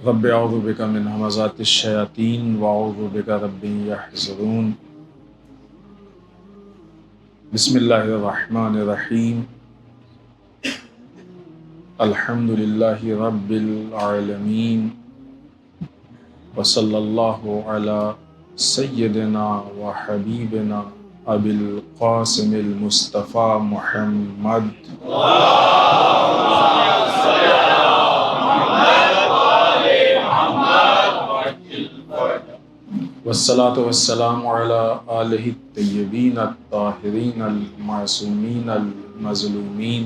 رب اعوذ بک من همزات الشیاطین واعوذ بک رب یحضرون۔ بسم اللہ الرحمن الرحیم۔ الحمد للہ رب العالمین، وصلی اللہ علی سیدنا و حبیبنا ابی القاسم المصطفیٰ محمد والصلاة والسلام علی آلہ الطیبین الطاہرین المعصومین المظلومین،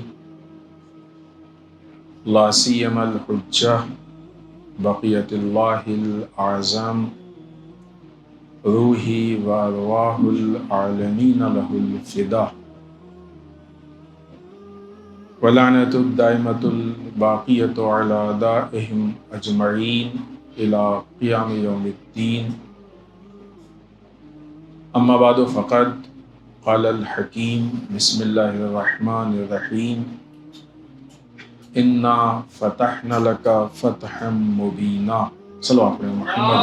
لا سیما الحجہ بقیت اللہ الاعظم، روحی و ارواح العالمین لہ الفدا، ولعنۃ الدائمۃ الباقیۃ علی اعدائہم اجمعین الی قیام یوم الدین۔ اما بعد فقد قال الحکیم بسم اللہ الرحمن الرحیم، انا فتحنا لک فتحا مبینا۔ صلوات علی محمد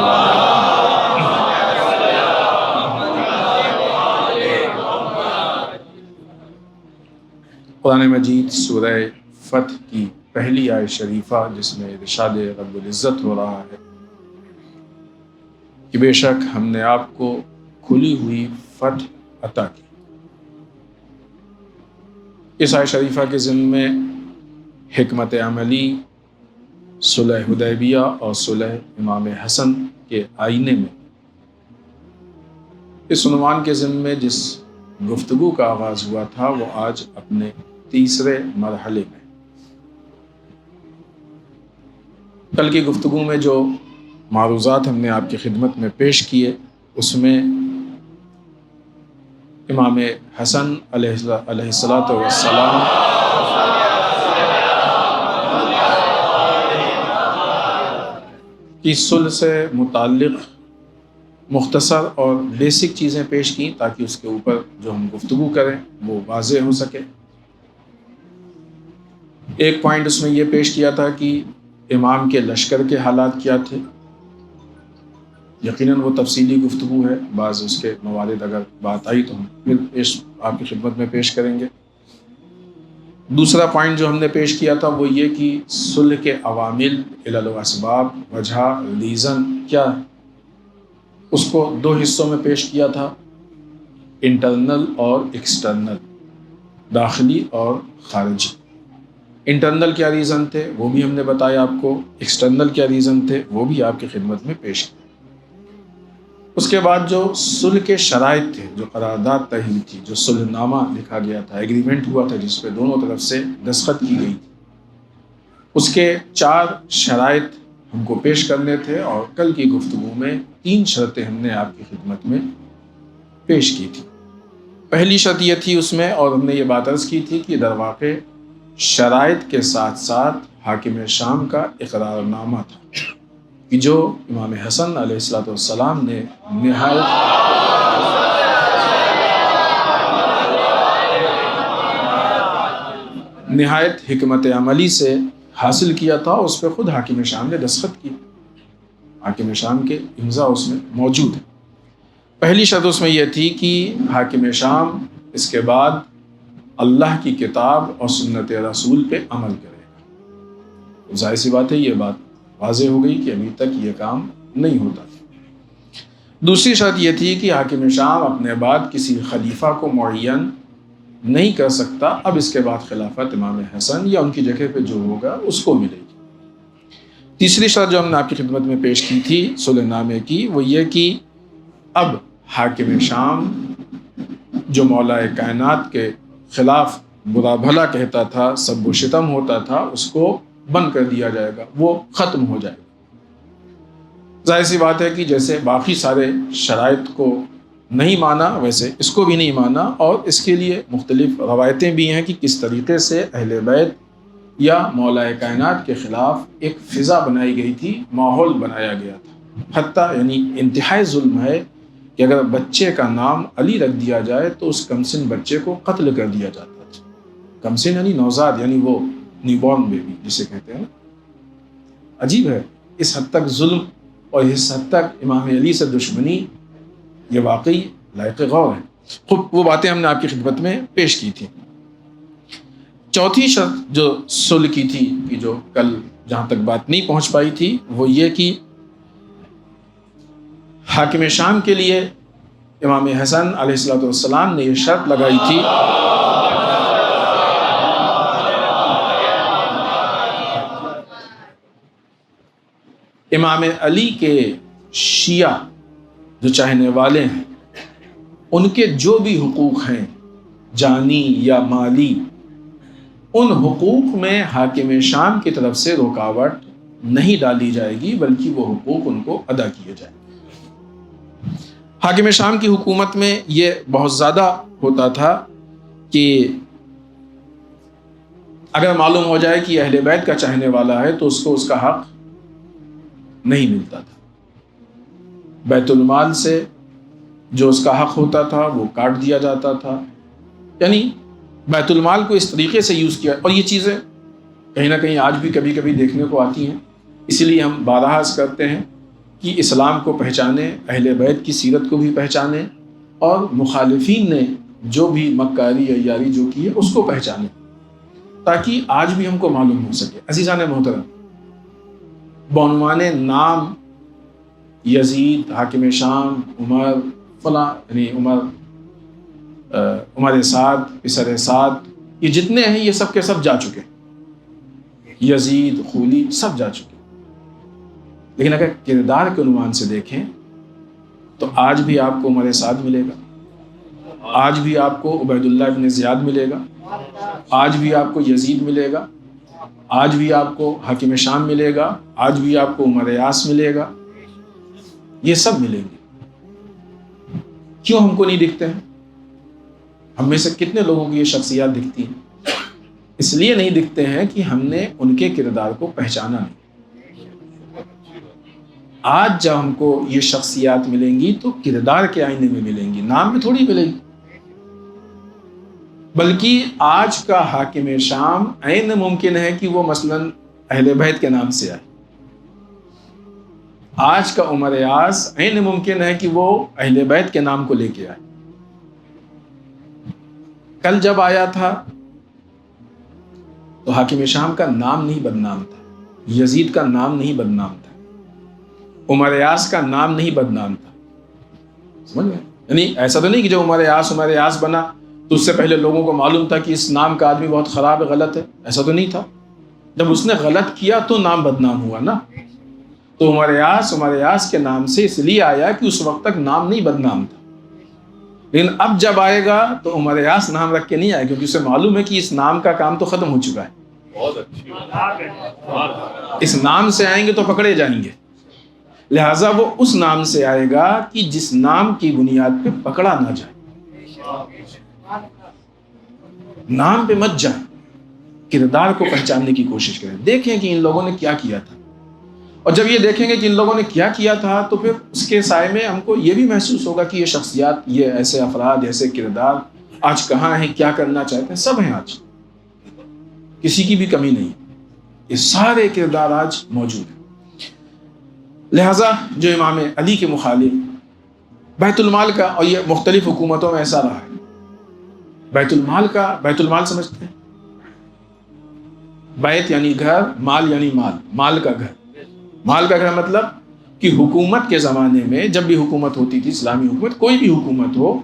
قرآن مجید سورہ فتح کی پہلی آیت شریفہ، جس میں ارشاد رب العزت ہو رہا ہے کہ بے شک ہم نے آپ کو کھلی ہوئی فتح عطا کی۔ اس آیت شریفہ کے ضمن میں حکمت عملی صلح حدیبیہ اور صلح امام حسن کے آئینے میں اس عنوان کے ضمن میں جس گفتگو کا آغاز ہوا تھا وہ آج اپنے تیسرے مرحلے میں۔ کل کی گفتگو میں جو معروضات ہم نے آپ کی خدمت میں پیش کیے، اس میں امام حسن علیہ الصلاۃ والسلام کی صلح سے متعلق مختصر اور بیسک چیزیں پیش کیں تاکہ اس کے اوپر جو ہم گفتگو کریں وہ واضح ہو سکے۔ ایک پوائنٹ اس میں یہ پیش کیا تھا کہ امام کے لشکر کے حالات کیا تھے، یقیناً وہ تفصیلی گفتگو ہے، بعض اس کے موارد اگر بات آئی تو ہم پھر آپ کی خدمت میں پیش کریں گے۔ دوسرا پوائنٹ جو ہم نے پیش کیا تھا وہ یہ کہ صلح کے عوامل، علل و اسباب، وجہ، ریزن کیا ہے، اس کو دو حصوں میں پیش کیا تھا، انٹرنل اور ایکسٹرنل، داخلی اور خارجی۔ انٹرنل کیا ریزن تھے وہ بھی ہم نے بتایا آپ کو، ایکسٹرنل کیا ریزن تھے وہ بھی آپ کی خدمت میں پیش کیا۔ اس کے بعد جو صلح کے شرائط تھے، جو قرارداد طے ہوئی تھی، جو صلح نامہ لکھا گیا تھا، ایگریمنٹ ہوا تھا جس پہ دونوں طرف سے دستخط کی گئی تھی، اس کے 4 شرائط ہم کو پیش کرنے تھے، اور کل کی گفتگو میں 3 شرطیں ہم نے آپ کی خدمت میں پیش کی تھی۔ پہلی شرط یہ تھی اس میں، اور ہم نے یہ بات عرض کی تھی کہ در واقع شرائط کے ساتھ ساتھ حاکم شام کا اقرار نامہ تھا کہ جو امام حسن علیہ السلام نے نہایت حکمت عملی سے حاصل کیا تھا، اس پہ خود حاکم شام نے دستخط کی، حاکم شام کے امضاء اس میں موجود ہے۔ پہلی شرط اس میں یہ تھی کہ حاکم شام اس کے بعد اللہ کی کتاب اور سنت رسول پہ عمل کرے گا۔ ظاہر سی بات ہے یہ بات واضح ہو گئی کہ ابھی تک یہ کام نہیں ہوتا تھا۔ دوسری شرط یہ تھی کہ حاکم شام اپنے بعد کسی خلیفہ کو معین نہیں کر سکتا، اب اس کے بعد خلافت امام حسن یا ان کی جگہ پہ جو ہوگا اس کو ملے گی۔ تیسری شرط جو ہم نے آپ کی خدمت میں پیش کی تھی صلح نامے کی، وہ یہ کہ اب حاکم شام جو مولا کائنات کے خلاف برا بھلا کہتا تھا، سب و شتم ہوتا تھا، اس کو بند کر دیا جائے گا، وہ ختم ہو جائے گا۔ ظاہر سی بات ہے کہ جیسے باقی سارے شرائط کو نہیں مانا ویسے اس کو بھی نہیں مانا، اور اس کے لیے مختلف روایتیں بھی ہیں کہ کس طریقے سے اہل بیت یا مولا کائنات کے خلاف ایک فضا بنائی گئی تھی، ماحول بنایا گیا تھا، حتیٰ یعنی انتہائی ظلم ہے کہ اگر بچے کا نام علی رکھ دیا جائے تو اس کمسن بچے کو قتل کر دیا جاتا تھا۔ کمسن یعنی نوزاد، یعنی وہ نیو بورن بیبی جسے کہتے ہیں۔ عجیب ہے اس حد تک ظلم اور اس حد تک امام علی سے دشمنی یہ واقعی لائق غور ہے۔ خوب وہ باتیں ہم نے آپ کی خدمت میں پیش کی تھی۔ چوتھی شرط جو صلح کی تھی کہ جو کل جہاں تک بات نہیں پہنچ پائی تھی وہ یہ کہ حاکم شام کے لیے امام حسن علیہ السلام نے یہ شرط لگائی تھی امام علی کے شیعہ جو چاہنے والے ہیں ان کے جو بھی حقوق ہیں جانی یا مالی، ان حقوق میں حاکم شام کی طرف سے رکاوٹ نہیں ڈالی جائے گی، بلکہ وہ حقوق ان کو ادا کیے جائیں۔ حاکم شام کی حکومت میں یہ بہت زیادہ ہوتا تھا کہ اگر معلوم ہو جائے کہ اہل بیت کا چاہنے والا ہے تو اس کو اس کا حق نہیں ملتا تھا۔ بیت المال سے جو اس کا حق ہوتا تھا وہ کاٹ دیا جاتا تھا، یعنی بیت المال کو اس طریقے سے یوز کیا۔ اور یہ چیزیں کہیں نہ کہیں آج بھی کبھی کبھی دیکھنے کو آتی ہیں، اسی لیے ہم بارہا عرض کرتے ہیں کہ اسلام کو پہچانے، اہل بیت کی سیرت کو بھی پہچانے، اور مخالفین نے جو بھی مکاری عیاری جو کی ہے اس کو پہچانے، تاکہ آج بھی ہم کو معلوم ہو سکے۔ عزیزان محترم، بعنوان نام یزید، حاکم شام، عمر فلاں، یعنی عمر سعد، پسر سعد، یہ جتنے ہیں یہ سب کے سب جا چکے، یزید، خولی، سب جا چکے۔ لیکن اگر کردار کے عنوان سے دیکھیں تو آج بھی آپ کو عمر سعد ملے گا، آج بھی آپ کو عبید اللہ ابن زیاد ملے گا، آج بھی آپ کو یزید ملے گا، آج بھی آپ کو حاکم شام ملے گا، آج بھی آپ کو عمر یاس ملے گا، یہ سب ملیں گے۔ کیوں ہم کو نہیں دکھتے ہیں؟ ہم میں سے کتنے لوگوں کی یہ شخصیات دکھتی ہیں؟ اس لیے نہیں دکھتے ہیں کہ ہم نے ان کے کردار کو پہچانا نہیں۔ آج جب ہم کو یہ شخصیات ملیں گی تو کردار کے آئینے میں ملیں گی، نام میں تھوڑی ملیں گی۔ بلکہ آج کا حاکم شام عین ممکن ہے کہ وہ مثلاً اہل بیت کے نام سے آئے، آج کا عمر یاس عین ممکن ہے کہ وہ اہل بیت کے نام کو لے کے آئے۔ کل جب آیا تھا تو حاکم شام کا نام نہیں بدنام تھا، یزید کا نام نہیں بدنام تھا، عمر یاس کا نام نہیں بدنام تھا، سمجھ گئے؟ یعنی ایسا تو نہیں کہ جب عمر یاس بنا تو اس سے پہلے لوگوں کو معلوم تھا کہ اس نام کا آدمی بہت خراب ہے، غلط ہے، ایسا تو نہیں تھا۔ جب اس نے غلط کیا تو نام بدنام ہوا نا۔ تو عمر یاس کے نام سے اس لیے آیا کہ اس وقت تک نام نہیں بدنام تھا، لیکن اب جب آئے گا تو عمر یاس نام رکھ کے نہیں آئے، کیونکہ اسے معلوم ہے کہ اس نام کا کام تو ختم ہو چکا ہے، اس نام سے آئیں گے تو پکڑے جائیں گے، لہٰذا وہ اس نام سے آئے گا کہ جس نام کی بنیاد پہ پکڑا نہ جائے۔ نام پہ مت جائیں، کردار کو پہچاننے کی کوشش کریں، دیکھیں کہ ان لوگوں نے کیا کیا تھا، اور جب یہ دیکھیں گے کہ ان لوگوں نے کیا کیا تھا تو پھر اس کے سائے میں ہم کو یہ بھی محسوس ہوگا کہ یہ شخصیات، یہ ایسے افراد، ایسے کردار آج کہاں ہیں، کیا کرنا چاہتے ہیں، سب ہیں آج، کسی کی بھی کمی نہیں، یہ سارے کردار آج موجود ہیں۔ لہٰذا جو امام علی کے مخالف بیت المال کا، اور یہ مختلف حکومتوں میں ایسا رہا ہے، بیت المال سمجھتے ہیں؟ بیت یعنی گھر، مال یعنی مال کا گھر۔ مال کا گھر مطلب کہ حکومت کے زمانے میں جب بھی حکومت ہوتی تھی، اسلامی حکومت، کوئی بھی حکومت ہو،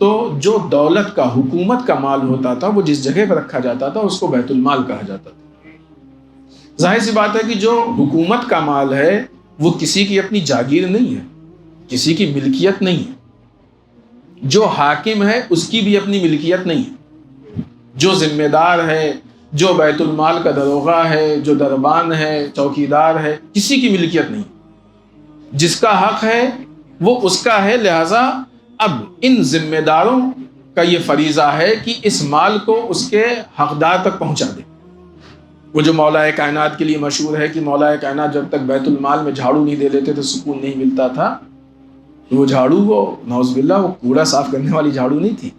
تو جو دولت کا، حکومت کا مال ہوتا تھا وہ جس جگہ پر رکھا جاتا تھا اس کو بیت المال کہا جاتا تھا۔ ظاہر سی بات ہے کہ جو حکومت کا مال ہے وہ کسی کی اپنی جاگیر نہیں ہے، کسی کی ملکیت نہیں ہے، جو حاکم ہے اس کی بھی اپنی ملکیت نہیں ہے، جو ذمہ دار ہے، جو بیت المال کا دروغہ ہے، جو دربان ہے، چوکیدار ہے، کسی کی ملکیت نہیں، جس کا حق ہے وہ اس کا ہے۔ لہٰذا اب ان ذمہ داروں کا یہ فریضہ ہے کہ اس مال کو اس کے حقدار تک پہنچا دے۔ وہ جو مولا کائنات کے لیے مشہور ہے کہ مولا کائنات جب تک بیت المال میں جھاڑو نہیں دے لیتے تو سکون نہیں ملتا تھا، تو وہ جھاڑو، وہ نعوذ باللہ وہ کوڑا صاف کرنے والی جھاڑو نہیں تھی،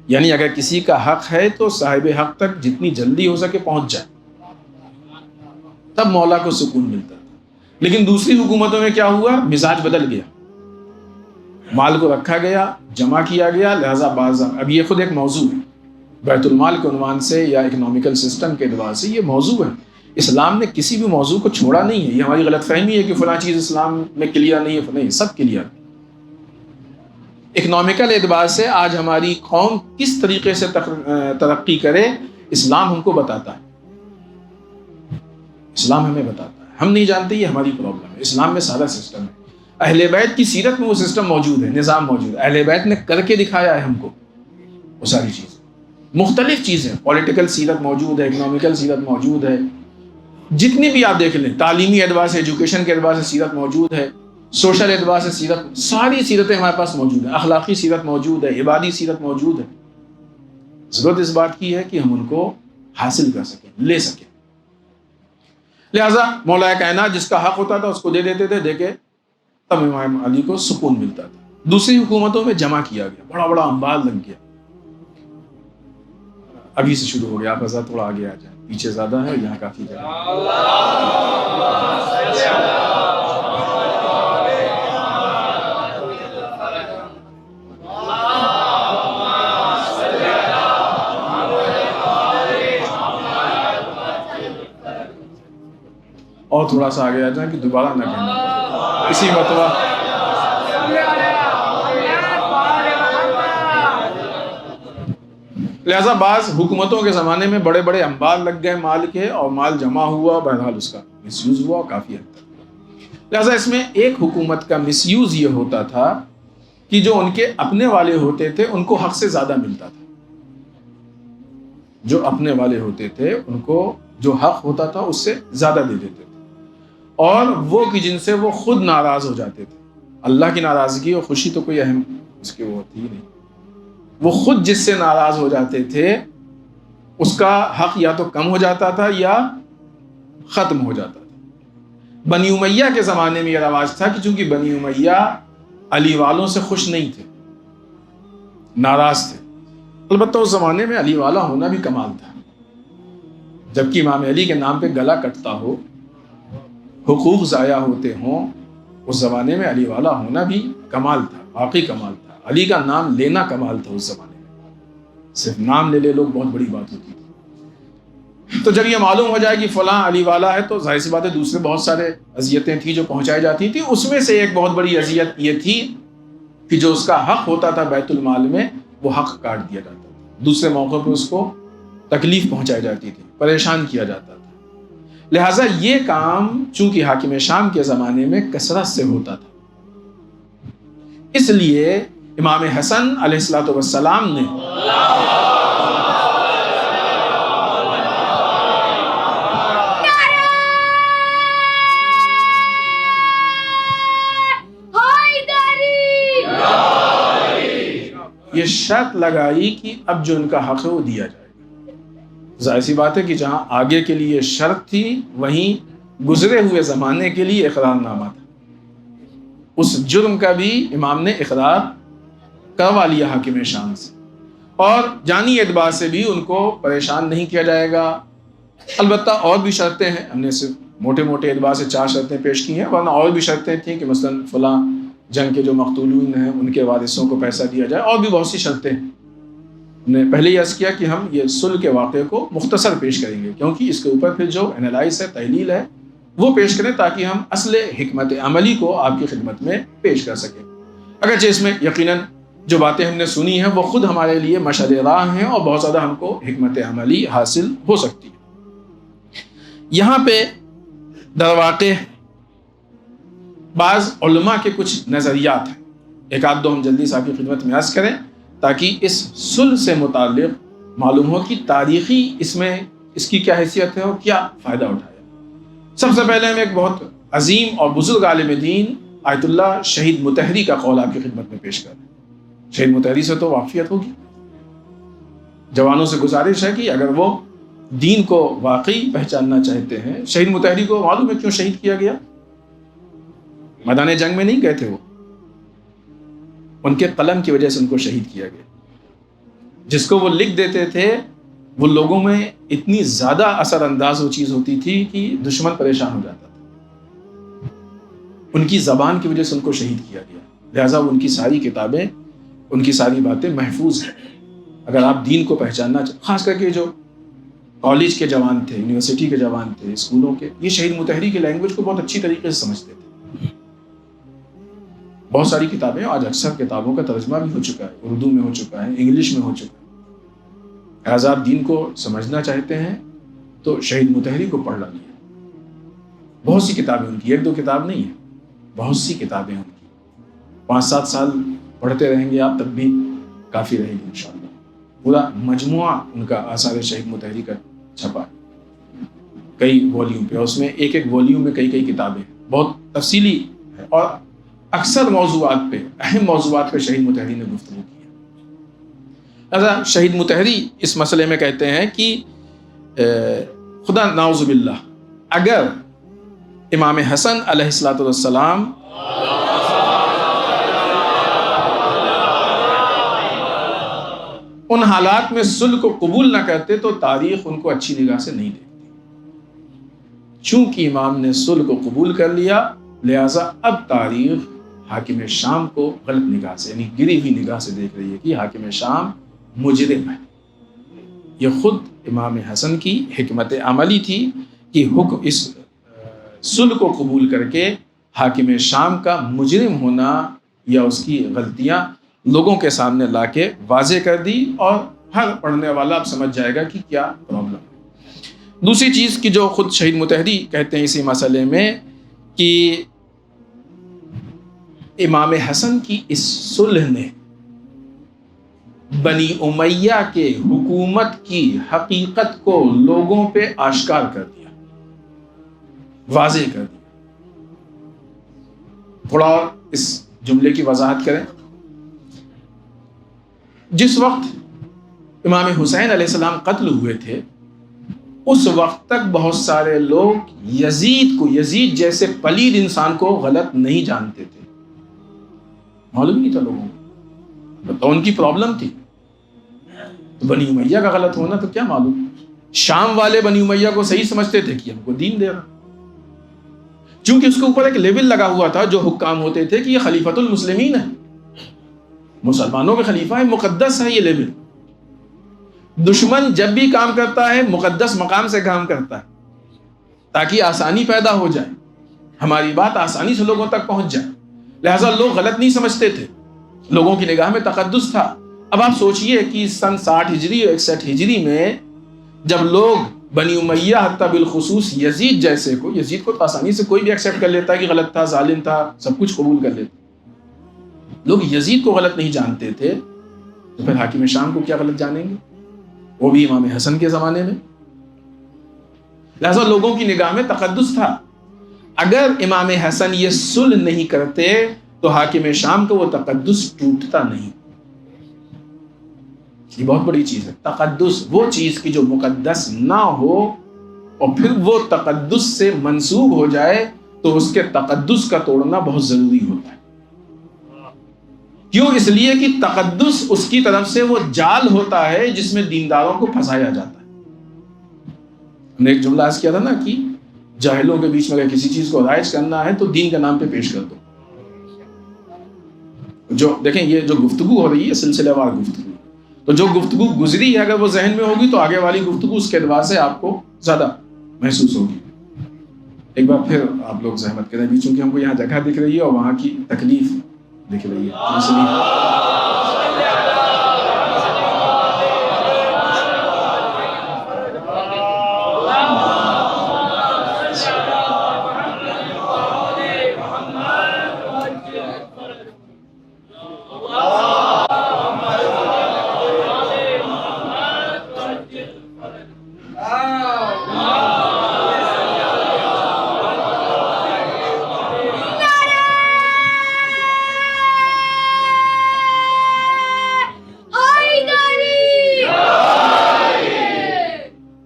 یعنی اگر کسی کا حق ہے تو صاحب حق تک جتنی جلدی ہو سکے پہنچ جائے، تب مولا کو سکون ملتا تھا۔ لیکن دوسری حکومتوں میں کیا ہوا؟ مزاج بدل گیا، مال کو رکھا گیا، جمع کیا گیا، لہذا بعض اب یہ خود ایک موضوع ہے بیت المال کے عنوان سے یا اکنامیکل سسٹم کے اعتبار سے، یہ موضوع ہے۔ اسلام نے کسی بھی موضوع کو چھوڑا نہیں ہے۔ یہ ہماری غلط فہمی ہے کہ فلاں چیز اسلام میں کلیئر نہیں ہے، نہیں، سب کلیئر۔ اکنامیکل اعتبار سے آج ہماری قوم کس طریقے سے ترقی کرے، اسلام ہم کو بتاتا ہے، اسلام ہمیں بتاتا ہے، ہم نہیں جانتے، یہ ہماری پرابلم ہے۔ اسلام میں سارا سسٹم ہے، اہل بیت کی سیرت میں وہ سسٹم موجود ہے، نظام موجود ہے، اہل بیت نے کر کے دکھایا ہے ہم کو وہ ساری چیزیں، مختلف چیزیں، پولیٹیکل سیرت موجود ہے، اکنامیکل سیرت موجود ہے، جتنی بھی آپ دیکھ لیں، تعلیمی اعتبار سے، ایجوکیشن کے اعتبار سے سیرت موجود ہے، سوشل اعتبار سے سیرت، ساری سیرتیں ہمارے پاس موجود ہیں، اخلاقی سیرت موجود ہے، عبادی سیرت موجود ہے۔ ضرورت اس بات کی ہے کہ ہم ان کو حاصل کر سکیں، لے سکیں۔ لہٰذا مولا کائنات جس کا حق ہوتا تھا اس کو دے دیتے تھے، دے کے تب امام علی کو سکون ملتا تھا۔ دوسری حکومتوں میں جمع کیا گیا، بڑا بڑا انبار لگ گیا۔ ابھی سے شروع ہو گیا، آپ حضرات تھوڑا آگے آ جائیں، پیچھے زیادہ ہے، یہاں کافی جگہ۔ اور تھوڑا سا آگے آ جائیں کہ دوبارہ نہ کہنا پڑے، اسی مرتبہ۔ لہذا بعض حکومتوں کے زمانے میں بڑے بڑے انبار لگ گئے مال کے، اور مال جمع ہوا، بہرحال اس کا مس یوز ہوا کافی حد تک۔ لہذا اس میں ایک حکومت کا مس یوز یہ ہوتا تھا کہ جو ان کے اپنے والے ہوتے تھے ان کو حق سے زیادہ ملتا تھا، جو اپنے والے ہوتے تھے ان کو جو حق ہوتا تھا اس سے زیادہ دے دیتے تھے، اور وہ کہ جن سے وہ خود ناراض ہو جاتے تھے۔ اللہ کی ناراضگی اور خوشی تو کوئی اہم اس کے وہ ہوتی ہی نہیں، وہ خود جس سے ناراض ہو جاتے تھے اس کا حق یا تو کم ہو جاتا تھا یا ختم ہو جاتا تھا۔ بنی امیہ کے زمانے میں یہ رواج تھا کہ چونکہ بنی امیہ علی والوں سے خوش نہیں تھے، ناراض تھے، البتہ اس زمانے میں علی والا ہونا بھی کمال تھا، جبکہ امام علی کے نام پہ گلا کٹتا ہو، حقوق ضائع ہوتے ہوں، اس زمانے میں علی والا ہونا بھی کمال تھا، واقعی کمال تھا۔ علی کا نام لینا کمال تھا اس زمانے میں، صرف نام لے لے لوگ بہت بڑی بات ہوتی تھی۔ تو جب یہ معلوم ہو جائے کہ فلاں علی والا ہے تو ظاہر سی بات ہے دوسرے بہت سارے اذیتیں تھیں جو پہنچائی جاتی تھی، اس میں سے ایک بہت بڑی اذیت یہ تھی کہ جو اس کا حق ہوتا تھا بیت المال میں وہ حق کاٹ دیا جاتا تھا، دوسرے موقع پہ اس کو تکلیف پہنچائی جاتی تھی، پریشان کیا جاتا تھا۔ لہٰذا یہ کام چونکہ حاکم شام کے زمانے میں کثرت سے ہوتا تھا، اس لیے امام حسن علیہ الصلوۃ والسلام نے یہ شرط لگائی کہ اب جو ان کا حق ہے وہ دیا جائے گا۔ ظاہر سی بات ہے کہ جہاں آگے کے لیے شرط تھی وہیں گزرے ہوئے زمانے کے لیے اقرار نامہ تھا، اس جرم کا بھی امام نے اقرار کروا لیا حاکم شام سے، اور جانی اعتبار سے بھی ان کو پریشان نہیں کیا جائے گا۔ البتہ اور بھی شرطیں ہیں، ہم نے صرف موٹے موٹے اعتبار سے 4 شرطیں پیش کی ہیں، ورنہ اور بھی شرطیں تھیں کہ مثلا فلاں جنگ کے جو مقتولین ہیں ان کے وارثوں کو پیسہ دیا جائے، اور بھی بہت سی شرطیں ہیں۔ نے پہلے یہ عرض کیا کہ ہم یہ صلح کے واقعے کو مختصر پیش کریں گے، کیونکہ اس کے اوپر پھر جو انالائز ہے، تحلیل ہے، وہ پیش کریں تاکہ ہم اصل حکمت عملی کو آپ کی خدمت میں پیش کر سکیں۔ اگرچہ اس میں یقیناً جو باتیں ہم نے سنی ہیں وہ خود ہمارے لیے مشعل راہ ہیں، اور بہت زیادہ ہم کو حکمت عملی حاصل ہو سکتی ہے۔ یہاں پہ در واقع بعض علماء کے کچھ نظریات ہیں، ایک آدھ دو ہم جلدی سے آپ کی خدمت میں عرض کریں تاکہ اس صلح سے متعلق معلوم ہو کہ تاریخی اس میں اس کی کیا حیثیت ہے اور کیا فائدہ اٹھایا۔ سب سے پہلے ہم ایک بہت عظیم اور بزرگ عالم دین آیت اللہ شہید مطہری کا قول آپ کی خدمت میں پیش کر رہے ہیں۔ شہید مطہری سے تو واقفیت ہوگی، جوانوں سے گزارش ہے کہ اگر وہ دین کو واقعی پہچاننا چاہتے ہیں، شہید مطہری کو معلوم ہے کیوں شہید کیا گیا؟ میدان جنگ میں نہیں گئے تھے، وہ ان کے قلم کی وجہ سے ان کو شہید کیا گیا۔ جس کو وہ لکھ دیتے تھے وہ لوگوں میں اتنی زیادہ اثر انداز وہ چیز ہوتی تھی کہ دشمن پریشان ہو جاتا تھا۔ ان کی زبان کی وجہ سے ان کو شہید کیا گیا، لہٰذا ان کی ساری کتابیں، ان کی ساری باتیں محفوظ ہیں۔ اگر آپ دین کو پہچاننا خاص کر کے جو کالج کے جوان تھے، یونیورسٹی کے جوان تھے، اسکولوں کے، یہ شہید مطہری کی لینگویج کو بہت اچھی طریقے سے سمجھتے تھے۔ بہت ساری کتابیں، آج اکثر کتابوں کا ترجمہ بھی ہو چکا ہے، اردو میں ہو چکا ہے، انگلش میں ہو چکا ہے۔ لہٰذا آپ دین کو سمجھنا چاہتے ہیں تو شہید مطہری کو پڑھ لیجیے۔ بہت سی کتابیں ان کی، ایک دو کتاب نہیں ہے، بہت سی کتابیں ان کی، 5-7 سال پڑھتے رہیں گے آپ تب بھی کافی رہے گی انشاءاللہ۔ پورا مجموعہ ان کا آثار شہید مطہری کا چھپا ہے کئی والیوم پہ، اس میں ایک ایک والیوم میں کئی کتابیں، بہت تفصیلی ہے، اور اکثر موضوعات پہ، اہم موضوعات پہ شہید مطہری نے گفتگو کی ہے۔ لہٰذا شہید مطہری اس مسئلے میں کہتے ہیں کہ خدا نعوذ باللہ اگر امام حسن علیہ الصلوۃ والسلام ان حالات میں صلح کو قبول نہ کرتے تو تاریخ ان کو اچھی نگاہ سے نہیں دیکھتی۔ چونکہ امام نے صلح کو قبول کر لیا، لہٰذا اب تاریخ حاکم شام کو غلط نگاہ سے، یعنی گری ہوئی نگاہ سے دیکھ رہی ہے کہ حاکم شام مجرم ہے۔ یہ خود امام حسن کی حکمت عملی تھی کہ اس صلح کو قبول کر کے حاکم شام کا مجرم ہونا یا اس کی غلطیاں لوگوں کے سامنے لا کے واضح کر دی، اور ہر پڑھنے والا اب سمجھ جائے گا کہ کیا پرابلم ہے۔ دوسری چیز کی جو خود شہید مطہری کہتے ہیں اسی مسئلے میں کہ امام حسن کی اس صلح نے بنی امیہ کے حکومت کی حقیقت کو لوگوں پہ آشکار کر دیا، واضح کر دیا۔ تھوڑا اور اس جملے کی وضاحت کریں۔ جس وقت امام حسین علیہ السلام قتل ہوئے تھے، اس وقت تک بہت سارے لوگ یزید جیسے پلید انسان کو غلط نہیں جانتے تھے، معلوم نہیں تھا لوگوں کو، تو ان کی پرابلم تھی۔ تو بنی امیہ کا غلط ہونا تو کیا معلوم، شام والے بنی امیہ کو صحیح سمجھتے تھے کہ ہم کو دین دے رہا، چونکہ اس کے اوپر ایک لیول لگا ہوا تھا جو حکام ہوتے تھے کہ یہ خلیفۃ المسلمین ہے، مسلمانوں کے خلیفہ ہے، مقدس ہے یہ لیول۔ دشمن جب بھی کام کرتا ہے مقدس مقام سے کام کرتا ہے تاکہ آسانی پیدا ہو جائے، ہماری بات آسانی سے لوگوں تک پہنچ جائے۔ لہٰذا لوگ غلط نہیں سمجھتے تھے، لوگوں کی نگاہ میں تقدس تھا۔ اب آپ سوچئے کہ سن 60 ہجری اور 61 ہجری میں جب لوگ بنی امیہ حتیٰ بالخصوص یزید کو تو آسانی سے کوئی بھی ایکسیپٹ کر لیتا ہے کہ غلط تھا، ظالم تھا، سب کچھ قبول کر لیتا، لوگ یزید کو غلط نہیں جانتے تھے، تو پھر حاکم شام کو کیا غلط جانیں گے، وہ بھی امام حسن کے زمانے میں۔ لہذا لوگوں کی نگاہ میں تقدس تھا۔ اگر امام حسن یہ صلح نہیں کرتے تو حاکم شام کا وہ تقدس ٹوٹتا نہیں۔ یہ بہت بڑی چیز ہے، تقدس، وہ چیز کی جو مقدس نہ ہو اور پھر وہ تقدس سے منسوب ہو جائے تو اس کے تقدس کا توڑنا بہت ضروری ہوتا ہے۔ کیوں؟ اس لیے کہ تقدس اس کی طرف سے وہ جال ہوتا ہے جس میں دینداروں کو پھنسایا جاتا ہے۔ ہم نے ایک جملہ عرض کیا تھا نا کہ جاہلوں کے بیچ میں اگر کسی چیز کو رائج کرنا ہے تو دین کے نام پہ پیش کر دو۔ جو دیکھیں یہ جو گفتگو ہو رہی ہے سلسلہ وار گفتگو، تو جو گفتگو گزری ہے اگر وہ ذہن میں ہوگی تو آگے والی گفتگو اس کے اعتبار سے آپ کو زیادہ محسوس ہوگی۔ ایک بار پھر آپ لوگ زحمت کریں بھی، چونکہ ہم کو یہاں جگہ دکھ رہی ہے اور وہاں کی تکلیف دکھ رہی ہے، اس لیے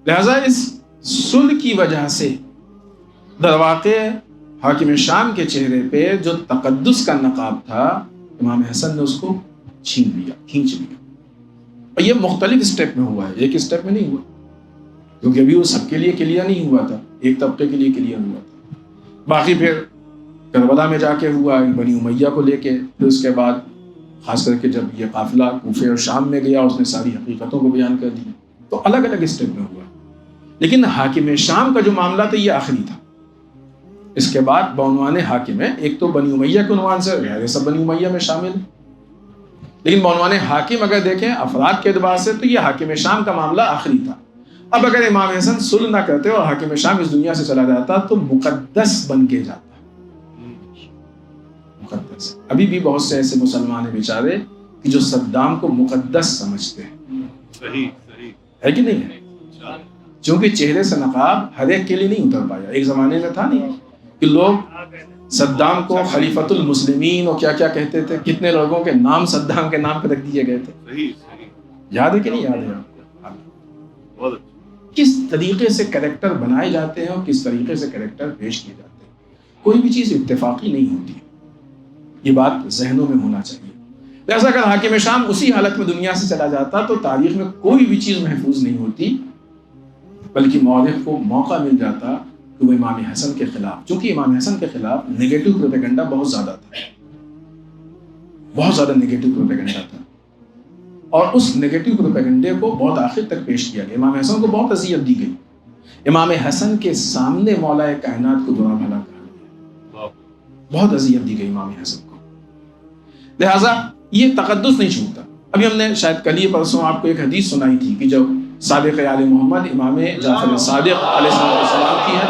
لہذا اس صلح کی وجہ سے درواقع حاکم شام کے چہرے پہ جو تقدس کا نقاب تھا امام حسن نے اس کو کھینچ لیا، اور یہ مختلف اسٹیپ میں ہوا ہے، ایک اسٹیپ میں نہیں ہوا، کیونکہ ابھی وہ سب کے لیے کلیئر نہیں ہوا تھا، ایک طبقے کے لیے کلیئر ہوا تھا، باقی پھر کربلا میں جا کے ہوا بنی امیہ کو لے کے، پھر اس کے بعد خاص کر کے جب یہ قافلہ کوفہ اور شام میں گیا اس نے ساری حقیقتوں کو بیان کر دی، تو الگ الگ اسٹیپ میں ہوا۔ لیکن حاکم شام کا جو معاملہ تھا یہ آخری تھا۔ اس کے بعد بعنوان حاکم ہے، ایک تو بنی امیہ کے عنوان سے یہ سب بنی امیہ میں شامل، لیکن بعنوان حاکم اگر دیکھیں افراد کے اعتبار سے تو یہ حاکم شام کا معاملہ آخری تھا۔ اب اگر امام حسن صلح نہ کرتے اور حاکم شام اس دنیا سے چلا جاتا تو مقدس بن کے جاتا، مقدس۔ ابھی بھی بہت سے ایسے مسلمان ہیں بیچارے کہ جو صدام کو مقدس سمجھتے ہیں، صحیح ہے کہ نہیں ہے؟ چونکہ چہرے سے نقاب ہر ایک کے لیے نہیں اتر پایا۔ ایک زمانے میں تھا نہیں کہ لوگ صدام کو خلیفۃ المسلمین اور کیا کیا کہتے تھے، کتنے لوگوں کے نام صدام کے نام پہ رکھ دیے گئے تھے، یاد ہے کہ نہیں یاد ہے آپ کو؟ کس طریقے سے کریکٹر بنائے جاتے ہیں اور کس طریقے سے کریکٹر پیش کیے جاتے ہیں، کوئی بھی چیز اتفاقی نہیں ہوتی، یہ بات ذہنوں میں ہونا چاہیے۔ لہٰذا اگر حاکم شام اسی حالت میں دنیا سے چلا جاتا تو تاریخ میں کوئی بھی چیز محفوظ نہیں ہوتی، بلکہ مورخ کو موقع مل جاتا کہ وہ امام حسن کے خلاف، چونکہ امام حسن کے خلاف نیگیٹو پروپیگنڈا بہت زیادہ تھا، بہت زیادہ نیگیٹو پروپیگنڈا تھا، اور اس نیگیٹو پروپیگنڈے کو بہت آخر تک پیش کیا گیا۔ امام حسن کو بہت اذیت دی گئی، امام حسن کے سامنے مولا کائنات کو برا بھلا کہا گیا، بہت اذیت دی گئی امام حسن کو، لہٰذا یہ تقدس نہیں چھوٹتا۔ ابھی ہم نے شاید کل ہی پرسوں آپ کو ایک حدیث سنائی تھی کہ جب صادق آل محمد امام جعفر صادق علیہ السلام کی ہے،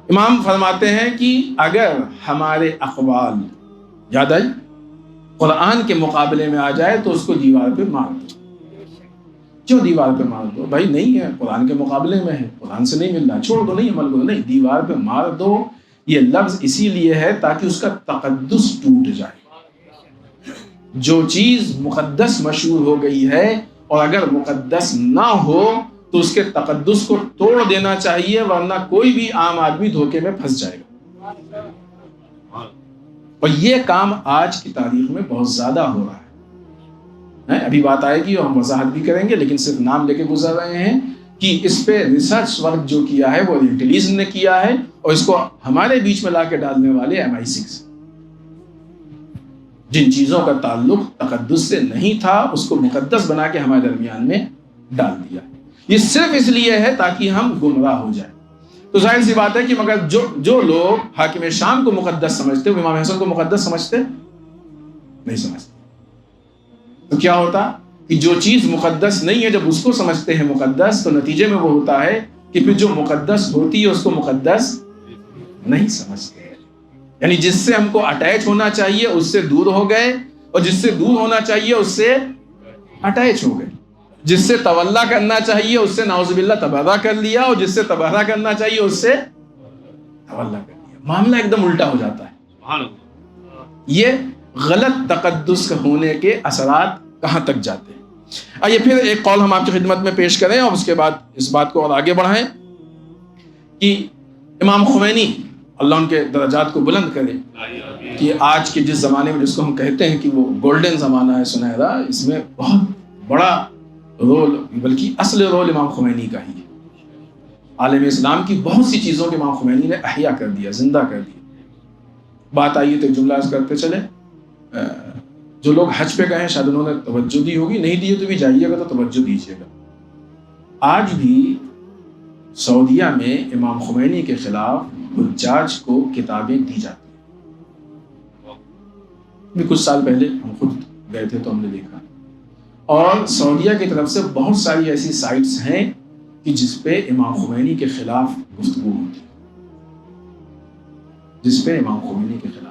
امام فرماتے ہیں کہ اگر ہمارے اقوال یاد آئی قرآن کے مقابلے میں آ جائے تو اس کو دیوار پہ مار دو۔ کیوں دیوار پہ مار دو؟ بھائی نہیں ہے، قرآن کے مقابلے میں ہے، قرآن سے نہیں مل رہا، چھوڑ دو، نہیں عمل کرو، نہیں دیوار پہ مار دو۔ یہ لفظ اسی لیے ہے تاکہ اس کا تقدس ٹوٹ جائے۔ جو چیز مقدس مشہور ہو گئی ہے اور اگر مقدس نہ ہو تو اس کے تقدس کو توڑ دینا چاہیے، ورنہ کوئی بھی عام آدمی دھوکے میں پھنس جائے گا۔ اور یہ کام آج کی تاریخ میں بہت زیادہ ہو رہا ہے۔ ابھی بات آئے گی اور ہم وضاحت بھی کریں گے، لیکن صرف نام لے کے گزر رہے ہیں کہ اس پہ ریسرچ ورک جو کیا ہے وہ انٹیلیجنس نے کیا ہے، اور اس کو ہمارے بیچ میں لا کے ڈالنے والے MI6، جن چیزوں کا تعلق تقدس سے نہیں تھا اس کو مقدس بنا کے ہمارے درمیان میں ڈال دیا۔ یہ صرف اس لیے ہے تاکہ ہم گمراہ ہو جائیں۔ تو ظاہر سی بات ہے کہ مگر جو لوگ حاکم شام کو مقدس سمجھتے وہ امام حسن کو مقدس سمجھتے نہیں سمجھتے۔ تو کیا ہوتا کہ جو چیز مقدس نہیں ہے جب اس کو سمجھتے ہیں مقدس، تو نتیجے میں وہ ہوتا ہے کہ پھر جو مقدس ہوتی ہے اس کو مقدس نہیں سمجھتے، یعنی جس سے ہم کو اٹیچ ہونا چاہیے اس سے دور ہو گئے، اور جس سے دور ہونا چاہیے اس سے اٹیچ ہو گئے، جس سے تولا کرنا چاہیے اس سے نعوذ باللہ تبرہ کر لیا، اور جس سے تبرہ کرنا چاہیے اس سے تولا کر لیا۔ معاملہ ایک دم الٹا ہو جاتا ہے۔ یہ غلط تقدس ہونے کے اثرات کہاں تک جاتے ہیں؟ آئیے پھر ایک قول ہم آپ کی خدمت میں پیش کریں اور اس کے بعد اس بات کو اور آگے بڑھائیں کہ امام خمینی اللہ ان کے درجات کو بلند کرے کہ آج کے جس زمانے میں جس کو ہم کہتے ہیں کہ وہ گولڈن زمانہ ہے سنہرا، اس میں بہت بڑا رول، بلکہ اصل رول امام خمینی کا ہی ہے۔ عالم اسلام کی بہت سی چیزوں کے امام خمینی نے احیا کر دیا، زندہ کر دیا۔ بات آئیے تو ایک جملہ عرض کرتے چلے، جو لوگ حج پہ گئے ہیں شاید انہوں نے توجہ دی ہوگی، نہیں دی تو بھی جائیے گا تو توجہ دیجیے گا۔ آج بھی سعودیہ میں امام خمینی کے خلاف حجاج کو کتابیں دی جاتی ہیں۔ بھی کچھ سال پہلے ہم خود گئے تھے تو ہم نے دیکھا، اور سعودیہ کی طرف سے بہت ساری ایسی سائٹس ہیں کہ جس پہ امام خمینی کے خلاف گفتگو ہوتی ہے، جس پہ امام خمینی کے خلاف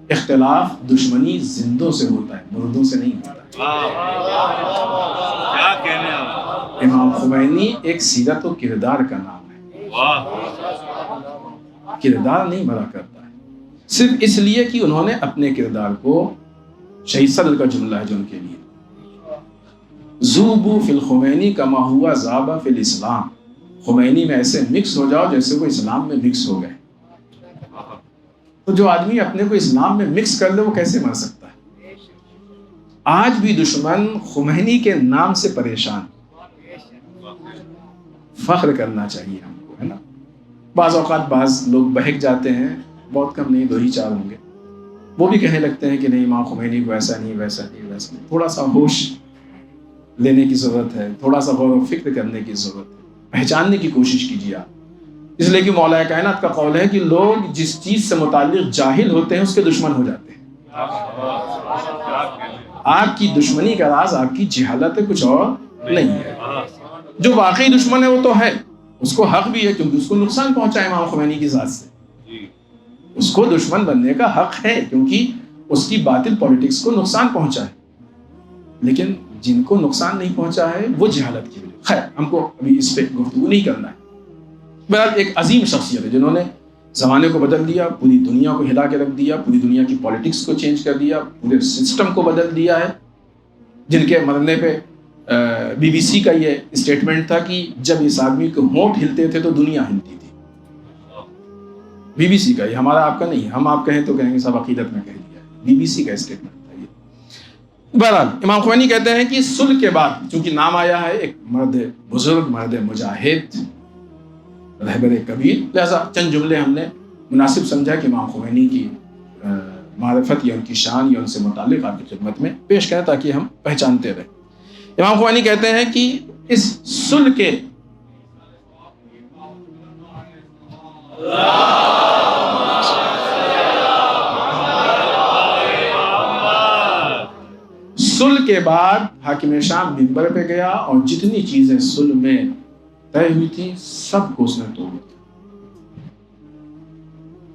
اختلاف دشمنی زندوں سے ہوتا ہے، مردوں سے نہیں ہوتا ہے۔ کیا کہنے ہیں؟ امام خمینی ایک سیرت و کردار کا نام ہے، کردار نہیں بھرا کرتا ہے، صرف اس لیے کہ انہوں نے اپنے کردار کو، شہید صدر کا جملہ ہے جو ان کے لیے، ذوبوا فی الخمینی کما ہوا ذاب فی الاسلام، خمینی میں ایسے مکس ہو جاؤ جیسے وہ اسلام میں مکس ہو گئے۔ تو جو آدمی اپنے کو اسلام میں مکس کر لے وہ کیسے مر سکتا ہے؟ آج بھی دشمن خمینی کے نام سے پریشان، فخر کرنا چاہیے ہم کو، ہے نا. بعض اوقات بعض لوگ بہک جاتے ہیں، بہت کم نہیں، 2 ہی 4 ہوں گے، وہ بھی کہنے لگتے ہیں کہ نہیں امام خمینی کو ایسا نہیں ویسا نہیں ویسا نہیں. تھوڑا سا ہوش لینے کی ضرورت ہے، تھوڑا سا غور و فکر کرنے کی ضرورت ہے، پہچاننے کی کوشش کیجیے آپ. اس لیے کہ مولا کائنات کا قول ہے کہ لوگ جس چیز سے متعلق جاہل ہوتے ہیں اس کے دشمن ہو جاتے ہیں. آپ کی دشمنی کا راز آپ کی جہالت ہے، کچھ اور نہیں ہے. جو واقعی دشمن ہے وہ تو ہے، اس کو حق بھی ہے کیونکہ اس کو نقصان پہنچا ہے امام خمینی کی ذات سے. اس کو دشمن بننے کا حق ہے کیونکہ اس کی باطل پولیٹکس کو نقصان پہنچا ہے. لیکن جن کو نقصان نہیں پہنچا ہے وہ جہالت کی وجہ. خیر ہم کو ابھی اس پہ گفتگو نہیں کرنا ہے. بہرحال ایک عظیم شخصیت ہے جنہوں نے زمانے کو بدل دیا، پوری دنیا کو ہلا کے رکھ دیا، پوری دنیا کی پولیٹکس کو چینج کر دیا، پورے سسٹم کو بدل دیا ہے. جن کے مرنے پہ BBC کا یہ اسٹیٹمنٹ تھا کہ جب اس آدمی کے ہونٹ ہلتے تھے تو دنیا ہلتی تھی. BBC کا، یہ ہمارا آپ کا نہیں. ہم آپ کہیں تو کہیں گے صاحب عقیدت میں کہہ دیا. BBC کا اسٹیٹمنٹ تھا یہ. بہرحال امام خمینی کہتے ہیں کہ صلح کے بعد، چونکہ نام آیا ہے ایک مرد بزرگ، مرد مجاہد، رہبر کبیر، لہذا چند جملے ہم نے مناسب سمجھا کہ امام خمینی کی معرفت یا ان کی شان یا ان سے متعلق آپ کی خدمت میں پیش کریں تاکہ ہم پہچانتے رہیں. امام خمینی کہتے ہیں کہ اس صلح کے صلح کے بعد حاکم شام منبر پہ گیا اور جتنی چیزیں صلح میں طے ہوئی تھی سب کو اس نے توڑ دیا.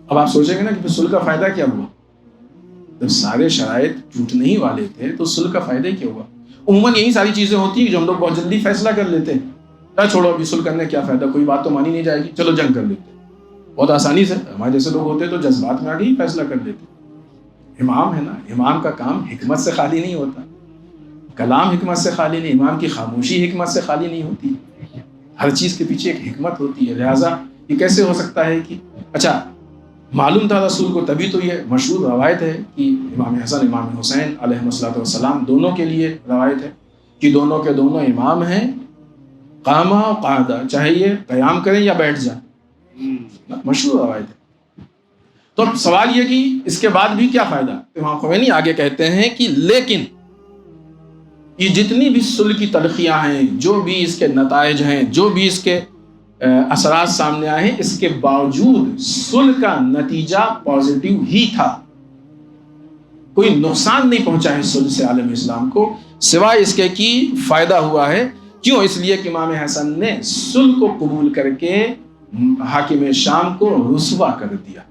اب آپ سوچیں گے نا کہ صلح کا فائدہ کیا ہوا؟ جب سارے شرائط ٹوٹنے ہی والے تھے تو صلح کا فائدہ کیا ہوا؟ عموماً یہی ساری چیزیں ہوتی ہیں جو ہم لوگ بہت جلدی فیصلہ کر لیتے ہیں. چھوڑو ابھی صلح کرنے کیا فائدہ، کوئی بات تو مانی نہیں جائے گی، چلو جنگ کر لیتے. بہت آسانی سے ہمارے جیسے لوگ ہوتے تو جذبات میں آگے ہی فیصلہ کر لیتے. امام ہے نا، امام کا کام حکمت سے خالی نہیں ہوتا، کلام حکمت سے خالی نہیں، امام کی خاموشی حکمت سے خالی نہیں ہوتی. ہر چیز کے پیچھے ایک حکمت ہوتی ہے. لہٰذا یہ کیسے ہو سکتا ہے کہ اچھا معلوم تھا رسول کو، تبھی تو یہ مشہور روایت ہے کہ امام حسن امام حسین علیہ الصلوۃ والسلام دونوں کے لیے روایت ہے کہ دونوں کے دونوں امام ہیں، قامہ و قعدہ، چاہے یہ قیام کریں یا بیٹھ جائیں. مشہور روایت ہے. تو سوال یہ کہ اس کے بعد بھی کیا فائدہ؟ امام خمینی آگے کہتے ہیں کہ لیکن یہ جتنی بھی صلح کی تلخیاں ہیں، جو بھی اس کے نتائج ہیں، جو بھی اس کے اثرات سامنے آئے ہیں، اس کے باوجود صلح کا نتیجہ پازیٹیو ہی تھا. کوئی نقصان نہیں پہنچا ہے صلح سے عالم اسلام کو، سوائے اس کے کہ فائدہ ہوا ہے. کیوں؟ اس لیے کہ امام حسن نے صلح کو قبول کر کے حاکم شام کو رسوا کر دیا.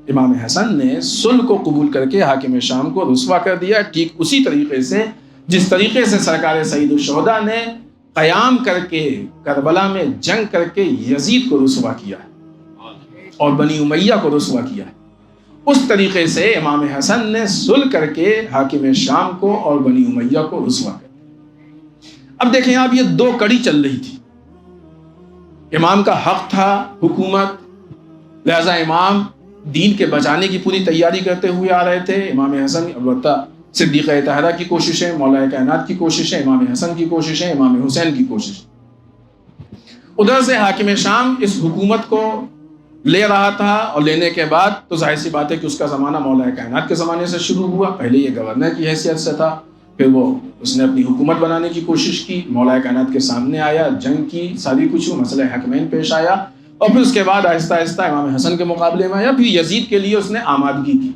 امام حسن نے صلح کو قبول کر کے حاکم شام کو رسوا کر دیا، ٹھیک اسی طریقے سے جس طریقے سے سرکار سید الشہداء نے قیام کر کے کربلا میں جنگ کر کے یزید کو رسوا کیا ہے اور بنی امیہ کو رسوا کیا ہے، اس طریقے سے امام حسن نے صلح کر کے حاکم شام کو اور بنی امیہ کو رسوا کر دیا. اب دیکھیں آپ، یہ 2 کڑی چل رہی تھی. امام کا حق تھا حکومت، لہذا امام دین کے بچانے کی پوری تیاری کرتے ہوئے آ رہے تھے. امام حسن البتہ صدیقہ طاہرہ کی کوششیں، مولا کائنات کی کوششیں، امام حسن کی کوششیں، امام حسین کی کوششیں. ادھر سے حاکم شام اس حکومت کو لے رہا تھا، اور لینے کے بعد تو ظاہر سی بات ہے کہ اس کا زمانہ مولا کائنات کے زمانے سے شروع ہوا. پہلے یہ گورنر کی حیثیت سے تھا، پھر اس نے اپنی حکومت بنانے کی کوشش کی، مولا کائنات کے سامنے آیا، جنگ کی، ساری کچھ مسئلہ حکمین پیش آیا، اور پھر اس کے بعد آہستہ آہستہ امام حسن کے مقابلے میں آیا، پھر یزید کے لیے اس نے آمادگی کی.